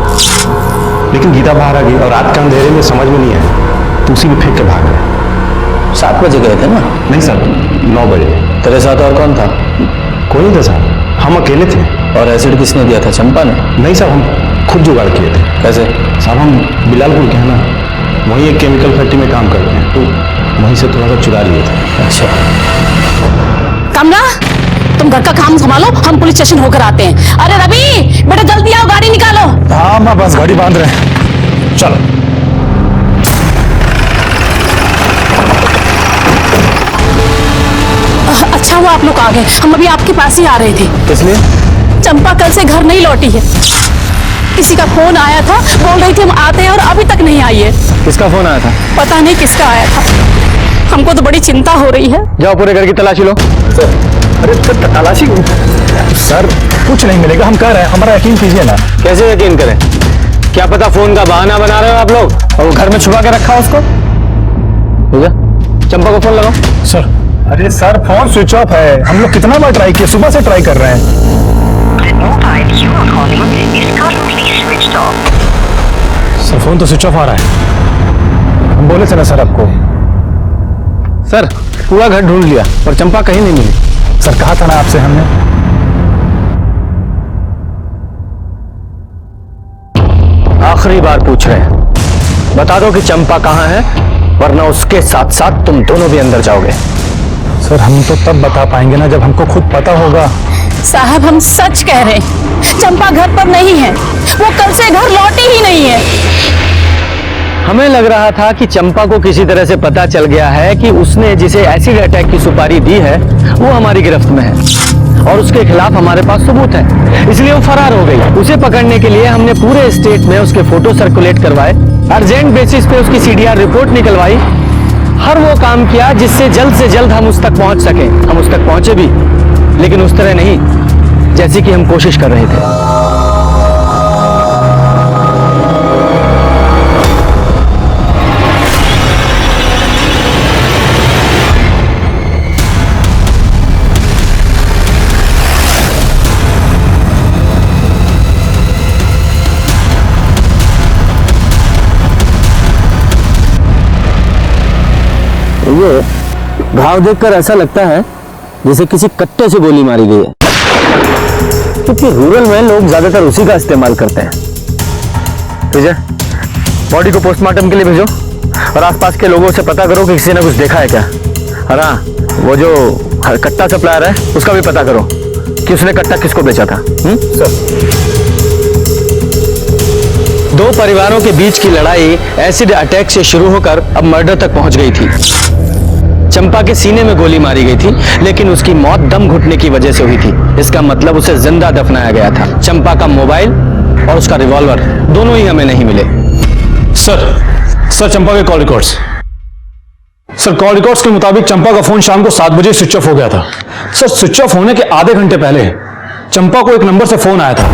लेकिन गीता बाहर आ गई और रात के अंधेरे में समझ में नहीं आया, तो उसी में फेंक के भाग गए। 7 बजे गए थे ना? नहीं साहब, 9 बजे। तेरे साथ और कौन था? कोई नहीं था साहब, हम अकेले थे। और एसिड किसने दिया था? चंपा ने? नहीं साहब, हम खुद जुगाड़ किए थे। कैसे? साहब हम बिलालपुर के हैं ना, वहीं एक केमिकल फैक्ट्री में काम करते हैं, तो वहीं से थोड़ा सा चुरा लिए थे। अच्छा। कमला, तुम घर का काम संभालो, हम पुलिस स्टेशन होकर आते हैं। अरे रवि बेटा जल्दी आओ, गाड़ी निकालो। हाँ मैं बस गाड़ी बांध रहे हैं, चलो। अच्छा हुआ आप लोग आ गए, हम अभी आपके पास ही आ रहे थे। किस लिए? चंपा कल से घर नहीं लौटी है। किसी का फोन आया था, बोल रही थी हम आते हैं और अभी तक नहीं आई है। किसका फोन आया था? पता नहीं किसका आया था, हमको तो बड़ी चिंता हो रही है। जाओ पूरे घर की तलाशी लो। अरे तलाशी सर कुछ नहीं मिलेगा, हम कह रहे हैं, हमारा यकीन कीजिए ना। कैसे यकीन करें? क्या पता फोन का बहाना बना रहे हो आप लोग और वो घर में छुपा के रखा उसको। चंपा को फोन लगाओ। सर अरे सर फोन स्विच ऑफ है, हम लोग कितना बार ट्राई किए, सुबह से ट्राई कर रहे हैं। सर फोन तो स्विच ऑफ आ रहा है। हम बोले थे ना सर आपको। सर पूरा घर ढूंढ लिया पर चंपा कहीं नहीं मिली। सर कहा था ना आपसे हमने। आखिरी बार पूछ रहे हैं, बता दो कि चंपा कहाँ है, वरना उसके साथ साथ तुम दोनों भी अंदर जाओगे। सर हम तो तब बता पाएंगे ना जब हमको खुद पता होगा। साहब हम सच कह रहे हैं, चंपा घर पर नहीं है, वो कल से घर लौटी ही नहीं है। हमें लग रहा था कि चंपा को किसी तरह से पता चल गया है कि उसने जिसे एसिड अटैक की सुपारी दी है वो हमारी गिरफ्त में है और उसके खिलाफ हमारे पास सबूत है, इसलिए वो फरार हो गई। उसे पकड़ने के लिए हमने पूरे स्टेट में उसके फोटो सर्कुलेट करवाए, अर्जेंट बेसिस पे उसकी सीडीआर रिपोर्ट निकलवाई, हर वो काम किया जिससे जल्द से जल्द हम उस तक पहुंच सके। हम उस तक पहुंचे भी, लेकिन उस तरह नहीं जैसी कि हम कोशिश कर रहे थे। ये घाव देखकर ऐसा लगता है जैसे किसी कट्टे से गोली मारी गई है, क्योंकि रूरल में लोग ज्यादातर उसी का इस्तेमाल करते हैं। विजय, बॉडी को पोस्टमार्टम के लिए भेजो और आसपास के लोगों से पता करो कि किसी ने कुछ देखा है क्या। और हाँ, वो जो कट्टा सप्लायर है उसका भी पता करो कि उसने कट्टा किसको बेचा था। सर। दो परिवारों के बीच की लड़ाई एसिड अटैक से शुरू होकर अब मर्डर तक पहुंच गई थी। चंपा के सीने में गोली मारी गई थी, लेकिन उसकी मौत दम घुटने की वजह से हुई थी। इसका मतलब उसे जिंदा दफनाया गया था। चंपा का मोबाइल और उसका रिवॉल्वर दोनों ही हमें नहीं मिले। सर चंपा के call records. Sir call records के मुताबिक चंपा का फोन शाम को 7 बजे स्विच ऑफ हो गया था। सर स्विच ऑफ होने के आधे घंटे पहले चंपा को एक नंबर से फोन आया था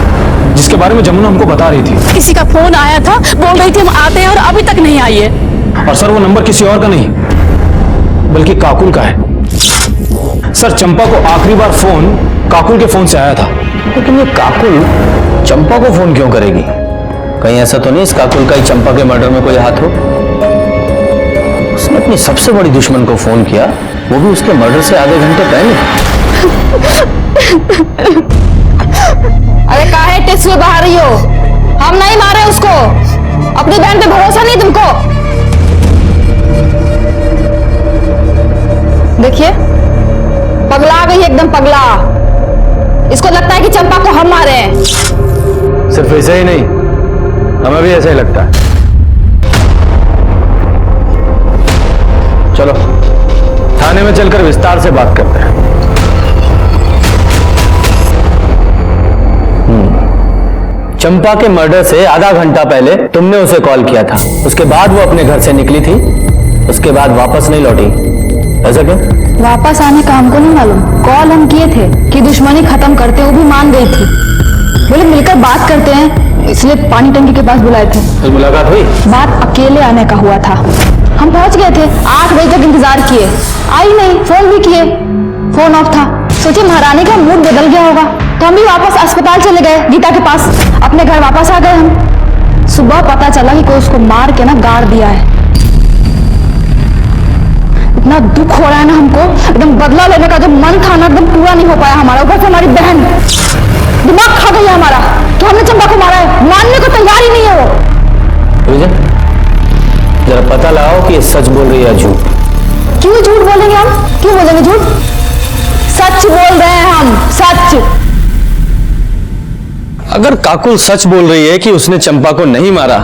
जिसके बारे में जमुना हमको बता रही थी। किसी का फोन आया था, बोल रही थी हम आते हैं और अभी तक नहीं आई है। और सर वो नंबर किसी और का नहीं बल्कि काकुल का है। सर चंपा को आखिरी बार फोन काकुल के फोन से आया था। लेकिन ये काकुल चंपा को फोन क्यों करेगी? कहीं ऐसा तो नहीं इस काकुल का ही चंपा के मर्डर में कोई हाथ हो? उसने अपनी सबसे बड़ी दुश्मन को फोन किया, वो भी उसके मर्डर से आधे घंटे पहले। अरे काहे टिश्यू बहा रही हो? हम नहीं मारे उसको। अपनी बहन पे भरोसा नहीं तुमको? देखिए पगला गई, एकदम पगला। इसको लगता है कि चंपा को हम मारे हैं। सिर्फ ऐसे ही नहीं, हमें भी ऐसा ही लगता है। चलो थाने में चलकर विस्तार से बात करते हैं। चंपा के मर्डर से आधा घंटा पहले तुमने उसे कॉल किया था, उसके बाद वो अपने घर से निकली थी, उसके बाद वापस नहीं लौटी। ऐसा क्यों? वापस आने का हमको नहीं मालूम। कॉल हम किए थे कि दुश्मनी खत्म करते, वो भी मान गई थी। बोले मिलकर बात करते हैं, इसलिए पानी टंकी के पास बुलाए थे। फिर मुलाकात हुई? बात अकेले आने का हुआ था। हम पहुंच गए थे, 8 बजे तक इंतजार किए, आई नहीं। फोन भी किए, फोन ऑफ था। सोचे महारानी का मूड बदल गया होगा, तो हम भी वापस अस्पताल चले गए, गीता के पास। अपने घर वापस आ गए हम। सुबह पता चला कि कोई उसको मार के ना गाड़ दिया है। इतना दुख हो रहा है ना हमको, एकदम बदला लेने का जो मन था ना, एकदम पूरा नहीं हो पाया हमारा। ऊपर से हमारी बहन दिमाग खा गई है हमारा कि हमने चंपा को मारा है। मानने को तैयार ही नहीं है वो। जरा पता लगाओ कि ये सच बोल रही है या झूठ। क्यों झूठ बोलेंगे हम? क्यों बोलेंगे झूठ? सच बोल रहे हैं हम, सच। अगर काकुल सच बोल रही है कि उसने चंपा को नहीं मारा,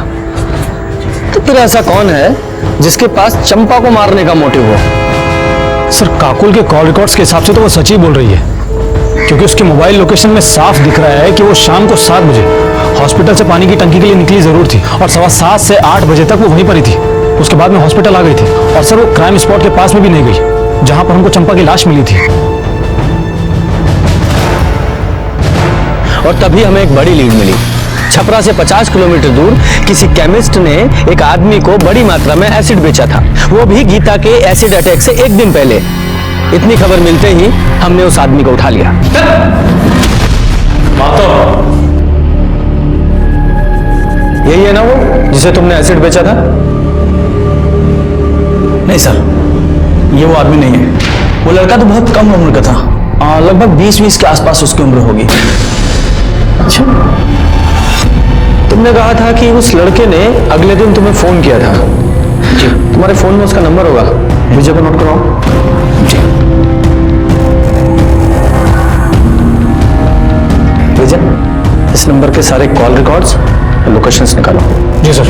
तो फिर ऐसा कौन है जिसके पास चंपा को मारने का मोटिव हो? सर काकुल के कॉल रिकॉर्ड्स के हिसाब से तो वो सच ही बोल रही है, क्योंकि उसके मोबाइल लोकेशन में साफ दिख रहा है कि वो शाम को 7 बजे हॉस्पिटल से पानी की टंकी के लिए निकली जरूर थी और 7:15 से 8 बजे तक वो वहीं पर ही थी। उसके बाद में हॉस्पिटल आ गई थी और सर वो क्राइम स्पॉट के पास में भी नहीं गई जहां पर हमको चंपा की लाश मिली थी। और तभी हमें एक बड़ी लीड मिली। छपरा से 50 किलोमीटर दूर किसी केमिस्ट ने एक आदमी को बड़ी मात्रा में एसिड बेचा था, वो भी गीता के एसिड अटैक से 1 दिन पहले। इतनी खबर मिलते ही हमने उस आदमी को उठा लिया। यही है ना वो जिसे तुमने एसिड बेचा था? नहीं सर, ये वो आदमी नहीं है। वो लड़का तो बहुत कम उम्र का था, लगभग 20-20 के आसपास उसकी उम्र होगी। अच्छा, तुमने कहा था कि उस लड़के ने अगले दिन तुम्हें फोन किया था। जी, तुम्हारे फोन में उसका नंबर होगा, मुझे को नोट कराओ। जी। विजय, इस नंबर के सारे कॉल रिकॉर्ड्स और लोकेशंस निकालो। जी सर।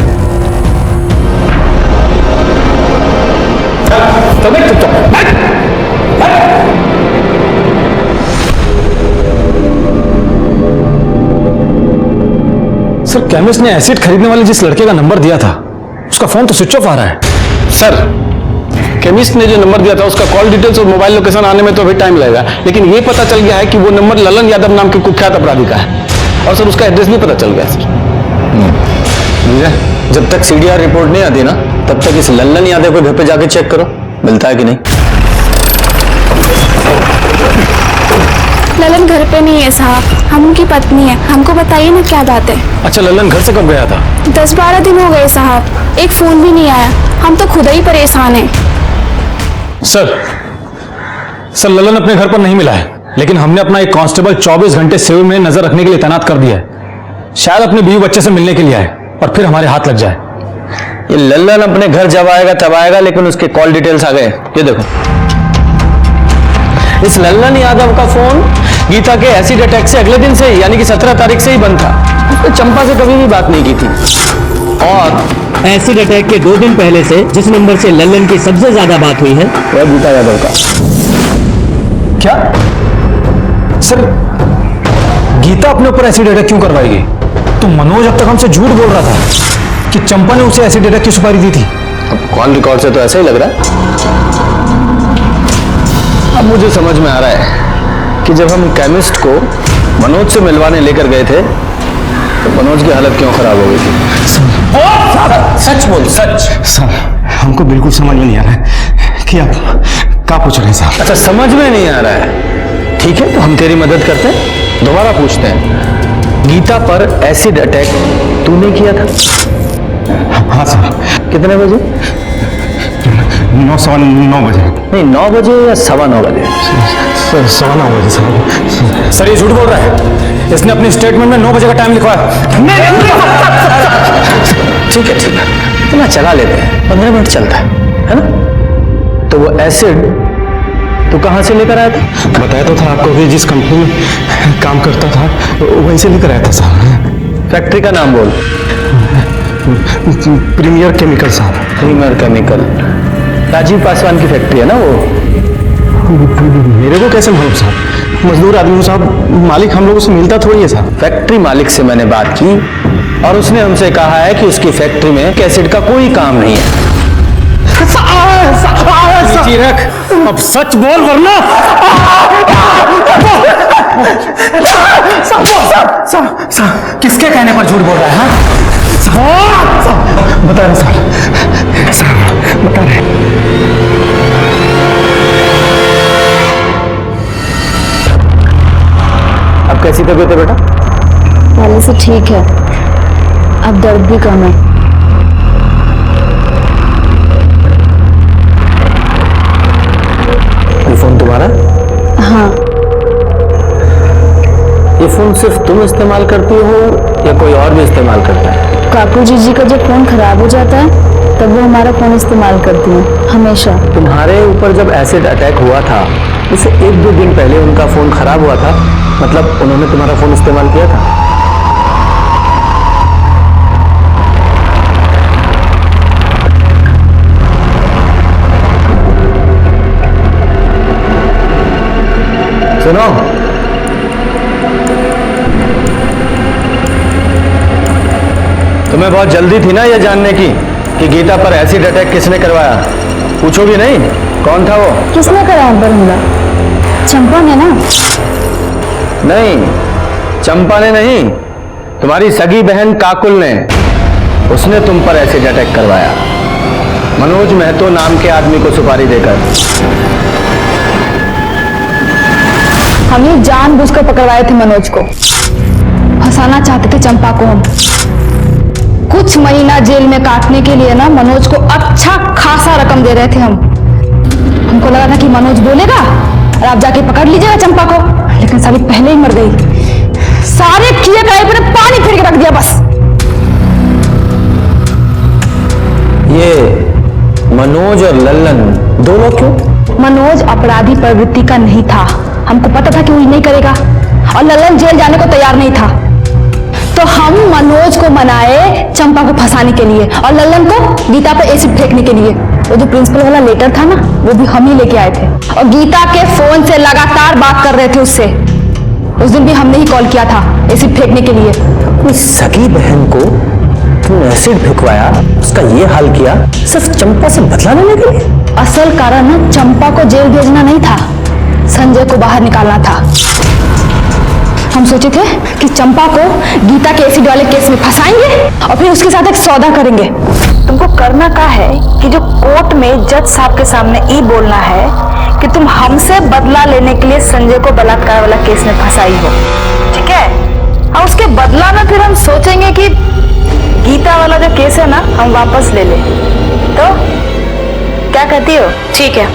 सर, केमिस्ट ने एसिड खरीदने वाले जिस लड़के का नंबर दिया था, उसका फोन तो स्विच ऑफ आ रहा है। सर, केमिस्ट ने जो नंबर दिया था उसका कॉल डिटेल्स और मोबाइल लोकेशन आने में तो अभी टाइम लगेगा, लेकिन ये पता चल गया है कि वो नंबर ललन यादव नाम के कुख्यात अपराधी का है, और सर उसका एड्रेस भी पता चल गया सर। जब तक सीडीआर रिपोर्ट नहीं आती ना, तब तक इस लल्लन यादव को घर पे जाके चेक करो, मिलता है कि नहीं। ललन घर पे नहीं है साहब, हम उनकी पत्नी है। हमको बताइए ना क्या बात है। अच्छा, ललन घर से कब गया था? 10-12 दिन हो गए साहब, एक फोन भी नहीं आया। हम तो खुद ही परेशान हैं। सर, ललन अपने घर पर नहीं मिला है, लेकिन हमने अपना एक कांस्टेबल 24 घंटे सिविल में नजर रखने के लिए तैनात कर दिया है। शायद अपने बीवी बच्चे से मिलने के लिए आए और फिर हमारे हाथ लग जाए। ये लल्लन अपने घर जब आएगा तब आएगा, लेकिन उसके कॉल डिटेल्स आ गए। ये देखो, इस लल्लन यादव का फोन गीता के एसिड अटैक से अगले दिन से ही, यानी कि 17 तारीख से ही बंद था। उसने चंपा से कभी भी बात नहीं की थी। और एसिड अटैक के 2 दिन पहले से जिस नंबर से लल्लन की सबसे ज्यादा बात हुई है वह गीता यादव का। क्या सर, गीता अपने ऊपर एसिड अटैक क्यों करवाएगी? तो मनोज अब तक हमसे झूठ बोल रहा था कि चंपा ने उसे एसिड अटैक की सुपारी दी थी। अब कॉल रिकॉर्ड से तो ऐसा ही लग रहा है। अब मुझे समझ में आ रहा है कि जब हम केमिस्ट को मनोज से मिलवाने लेकर गए थे तो मनोज की हालत क्यों खराब हो गई थी। सच बोल, सच। सर, हमको बिल्कुल समझ में नहीं आ रहा है कि आप क्या पूछ रहे हैं साहब। अच्छा, समझ में नहीं आ रहा है, ठीक है, तो हम तेरी मदद करते हैं। दोबारा पूछते हैं, गीता पर एसिड अटैक तूने किया था? हाँ सर। कितने बजे? 9:15 बजे। नहीं, 9 बजे या 9:15 बजे? सर, 9:15 बजे सर। सर, ये झूठ बोल रहा है। इसने अपनी स्टेटमेंट में 9 बजे का टाइम लिखवाया। ठीक है, ठीक है, इतना चला लेते हैं, 15 मिनट चलता है ना? तो वो एसिड तू कहाँ से लेकर आया था? बताया तो था आपको कि जिस कंपनी में काम करता था वहीं से लेकर आया था साहब। फैक्ट्री का नाम बोल। प्रीमियर केमिकल साहब। प्रीमियर केमिकल, राजीव पासवान की फैक्ट्री है ना वो? मेरे को कैसे मालूम साहब? मजदूर आदमी हूँ साहब, मालिक हम लोगों से मिलता थोड़ी है साहब। फैक्ट्री मालिक से मैंने बात की और उसने हमसे कहा है कि उसकी फैक्ट्री में एसिड का कोई काम नहीं है। रख, अब सच बोल वरना। किसके कहने पर झूठ बोल रहा है? बता रहे साहब, बता रहे। अब कैसी तबीयत है बेटा? पहले से ठीक है, अब दर्द भी कम है। ये फोन तुम्हारा? हाँ। ये फोन सिर्फ तुम इस्तेमाल करती हो या कोई और भी इस्तेमाल करता है? काकू जी का जब फोन खराब हो जाता है तब वो हमारा फोन इस्तेमाल करती है हमेशा। तुम्हारे ऊपर जब एसिड अटैक हुआ था उससे 1-2 दिन पहले उनका फोन खराब हुआ था, मतलब उन्होंने तुम्हारा फोन इस्तेमाल किया था? सुनो, तुम्हें बहुत जल्दी थी ना ये जानने की कि गीता पर एसिड अटैक किसने करवाया? पूछोगी नहीं कौन था वो? किसने कराया पर हमला? चंपा ने ना? नहीं, चंपा ने नहीं, तुम्हारी सगी बहन काकुल ने। उसने तुम पर एसिड अटैक करवाया, मनोज महतो नाम के आदमी को सुपारी देकर। हम ही जानबूझकर पकड़वाए थे मनोज को, फंसाना चाहते थे चंपा को हम। कुछ महीना जेल में काटने के लिए ना मनोज को अच्छा खासा रकम दे रहे थे हम। हमको लगा था कि मनोज बोलेगा और आप जाके पकड़ लीजिएगा चंपा को, लेकिन साली पहले ही मर गई। सारे किए कराए पर पानी फेर के रख दिया बस। ये मनोज और लल्लन दोनों क्यों? मनोज अपराधी प्रवृत्ति का नहीं था, हमको पता था कि वो नहीं करेगा, और लल्लन जेल जाने को तैयार नहीं था। तो हम मनोज को मनाए चंपा को फंसाने के लिए और लल्लन को गीता पर एसिड फेंकने के लिए। वो जो प्रिंसिपल वाला लेटर था ना, वो भी हम ही लेके आए थे, और गीता के फोन से लगातार बात कर रहे थे उससे। उस दिन भी हमने ही कॉल किया था एसिड फेंकने के लिए। उस सगी बहन को तुमने एसिड फेंकवाया, उसका ये हाल किया सिर्फ चंपा से बदला लेने के लिए? असल कारण ना चंपा को जेल भेजना नहीं था, संजय को बाहर निकालना था। हम सोचे थे कि चंपा को गीता के एसिड वाले केस में फंसाएंगे और फिर उसके साथ एक सौदा करेंगे। तुमको करना क्या है कि जो कोर्ट में जज साहब के सामने ये बोलना है कि तुम हमसे बदला लेने के लिए संजय को बलात्कार वाला केस में फंसाई हो, ठीक है? और उसके बदला में फिर हम सोचेंगे कि गीता वाला जो केस है ना हम वापस ले ले। तो क्या कहती हो? ठीक है,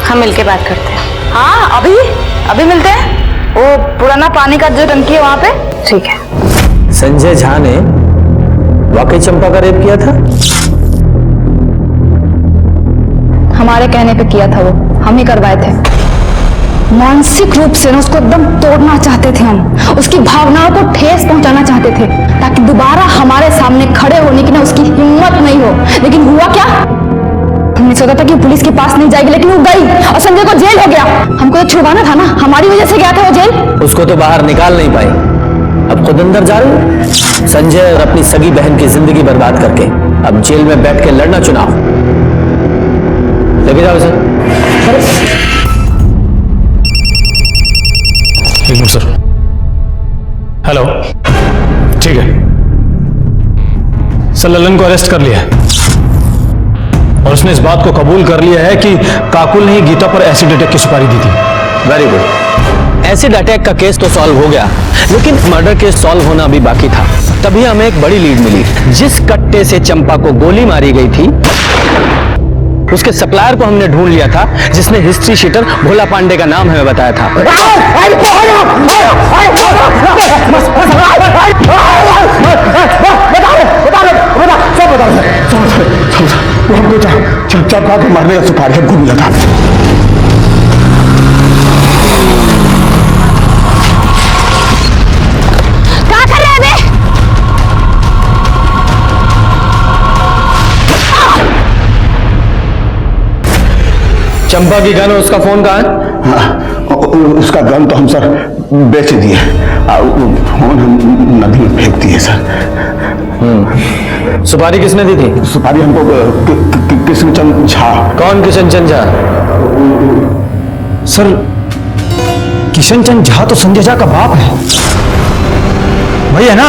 हम मिलके बात करते हैं। हाँ, अभी मिलते हैं। वो पुराना पानी का जो टंकी है वहां पे। ठीक है। संजय झा ने वाकई चंपा का रेप किया था? हमारे कहने पे किया था, वो हम ही करवाए थे। मानसिक रूप से ना उसको एकदम तोड़ना चाहते थे हम, उसकी भावनाओं को ठेस पहुंचाना चाहते थे ताकि दोबारा हमारे सामने खड़े होने की ना उसकी हिम्मत नहीं हो। लेकिन हुआ क्या? हमने सोचा था कि पुलिस के पास नहीं जाएगी, लेकिन वो गई और संजय को जेल हो गया। हमको तो छुड़वाना था ना, हमारी वजह से गया था वो जेल। उसको तो बाहर निकाल नहीं पाई, अब खुद अंदर जा रही। संजय और अपनी सगी बहन की जिंदगी बर्बाद करके अब जेल में बैठ के लड़ना चुनाव। लेके जाओ इसे। एक मिनट सर। हेलो, ठीक है सर, लल्लन को अरेस्ट कर लिया है और उसने इस बात को कबूल कर लिया है कि काकुल ने ही गीता पर एसिड अटैक की सुपारी दी थी। Very good. एसिड अटैक का केस तो सॉल्व हो गया, लेकिन मर्डर केस सॉल्व होना अभी बाकी था। तभी हमें एक बड़ी लीड मिली। जिस कट्टे से चंपा को गोली मारी गई थी, उसके सप्लायर को हमने ढूंढ लिया था, जिसने हिस्ट्री शीटर भोला पांडे का नाम हमें बताया था। हमको चंपा को मारने का सुपारी हमको मिला था। क्या कर रहे हैं बे? चंपा की गन और उसका फोन कहाँ है? हाँ, उसका गन तो हम सर बेच दिए, फोन हम नदी में फेंक दिए सर। सुपारी किसने दी थी? सुपारी हमको किशनचंद झा। कौन किशनचंद झा? सर, किशनचंद झा तो संजय झा का बाप है, वही है ना?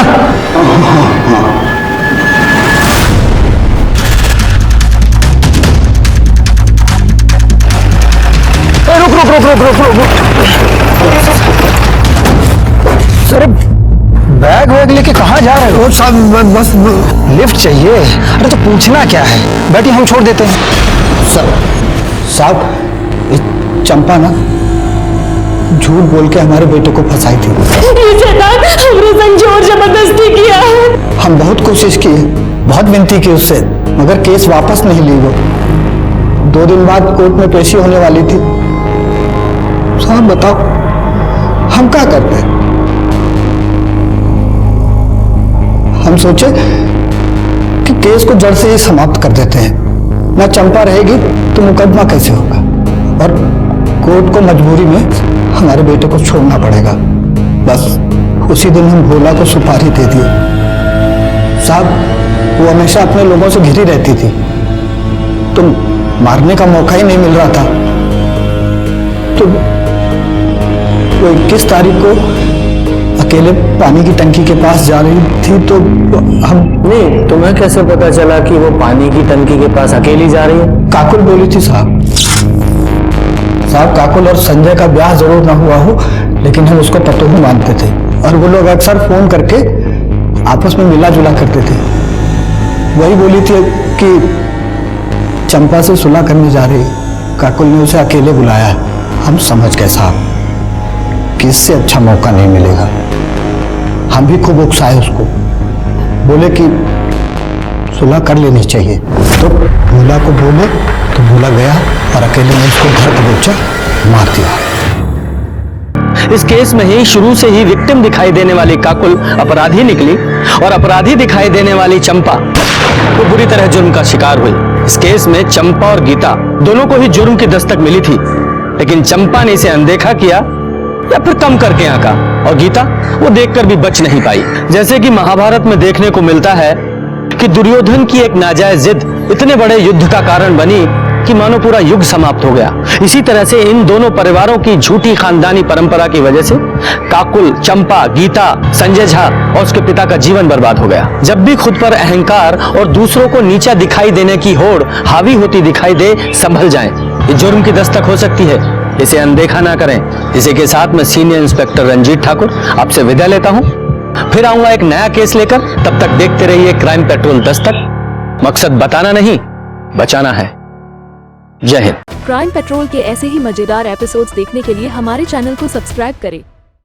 सर बैग वैग लेके कहाँ जा रहे हो? साहब बस लिफ्ट चाहिए। अरे तो पूछना क्या है, बैठिए हम छोड़ देते हैं। साहब चंपा ना झूठ बोल के हमारे बेटे को फंसाई थी। हमने संजय और जबरदस्ती किया है। हम बहुत कोशिश की, बहुत विनती की उससे, मगर केस वापस नहीं ली वो। 2 दिन बाद कोर्ट में पेशी होने वाली थी। साहब बताओ हम क्या करते? हम सोचे कि केस को जड़ से ही समाप्त कर देते हैं। ना चंपा रहेगी तो मुकदमा कैसे होगा, और कोर्ट को मजबूरी में हमारे बेटे को छोड़ना पड़ेगा। बस उसी दिन हम भोला को सुपारी दे दी। साहब वो हमेशा अपने लोगों से घिरी रहती थी, तो मारने का मौका ही नहीं मिल रहा था। तो वो 21 तारीख को अकेले पानी की टंकी के पास जा रही थी, तो हम नहीं, तुम्हें कैसे पता चला कि वो पानी की टंकी के पास अकेली जा रही है? काकुल बोली थी साहब। साहब काकुल और संजय का ब्याह जरूर ना हुआ हो, लेकिन हम उसको पतोहू मानते थे और वो लोग अक्सर फोन करके आपस में मिला जुला करते थे। वही बोली थी कि चंपा से सुलह करने जा रही, काकुल ने उसे अकेले बुलाया। हम समझ गए साहब कि इससे अच्छा मौका नहीं मिलेगा। हम भी खूब उकसाए उसको, बोले कि सुलह कर लेनी चाहिए, तो भूला को बोले तो भूला गया और अकेले में उसको घर का बच्चा मार दिया। इस केस में ही शुरू से ही विक्टिम दिखाई देने वाली काकुल अपराधी निकली और अपराधी दिखाई देने वाली चंपा वो बुरी तरह जुर्म का शिकार हुई। इस केस में चंपा और गीता दोनों को ही जुर्म की दस्तक मिली थी, लेकिन चंपा ने इसे अनदेखा किया या फिर कम करके आंका और गीता वो देखकर भी बच नहीं पाई। जैसे कि महाभारत में देखने को मिलता है कि दुर्योधन की एक नाजायज जिद इतने बड़े युद्ध का कारण बनी कि मानो पूरा युग समाप्त हो गया। इसी तरह से इन दोनों परिवारों की झूठी खानदानी परंपरा की वजह से काकुल, चंपा, गीता, संजय झा और उसके पिता का जीवन बर्बाद हो गया। जब भी खुद पर अहंकार और दूसरों को नीचा दिखाई देने की होड़ हावी होती दिखाई दे, संभल जाएं। ये जुर्म की दस्तक हो सकती है, इसे अनदेखा ना करें। इसी के साथ मैं सीनियर इंस्पेक्टर रंजीत ठाकुर आपसे विदा लेता हूं। फिर आऊंगा एक नया केस लेकर। तब तक देखते रहिए क्राइम पेट्रोल दस्तक। मकसद बताना नहीं, बचाना है। जय हिंद। क्राइम पेट्रोल के ऐसे ही मजेदार एपिसोड्स देखने के लिए हमारे चैनल को सब्सक्राइब करें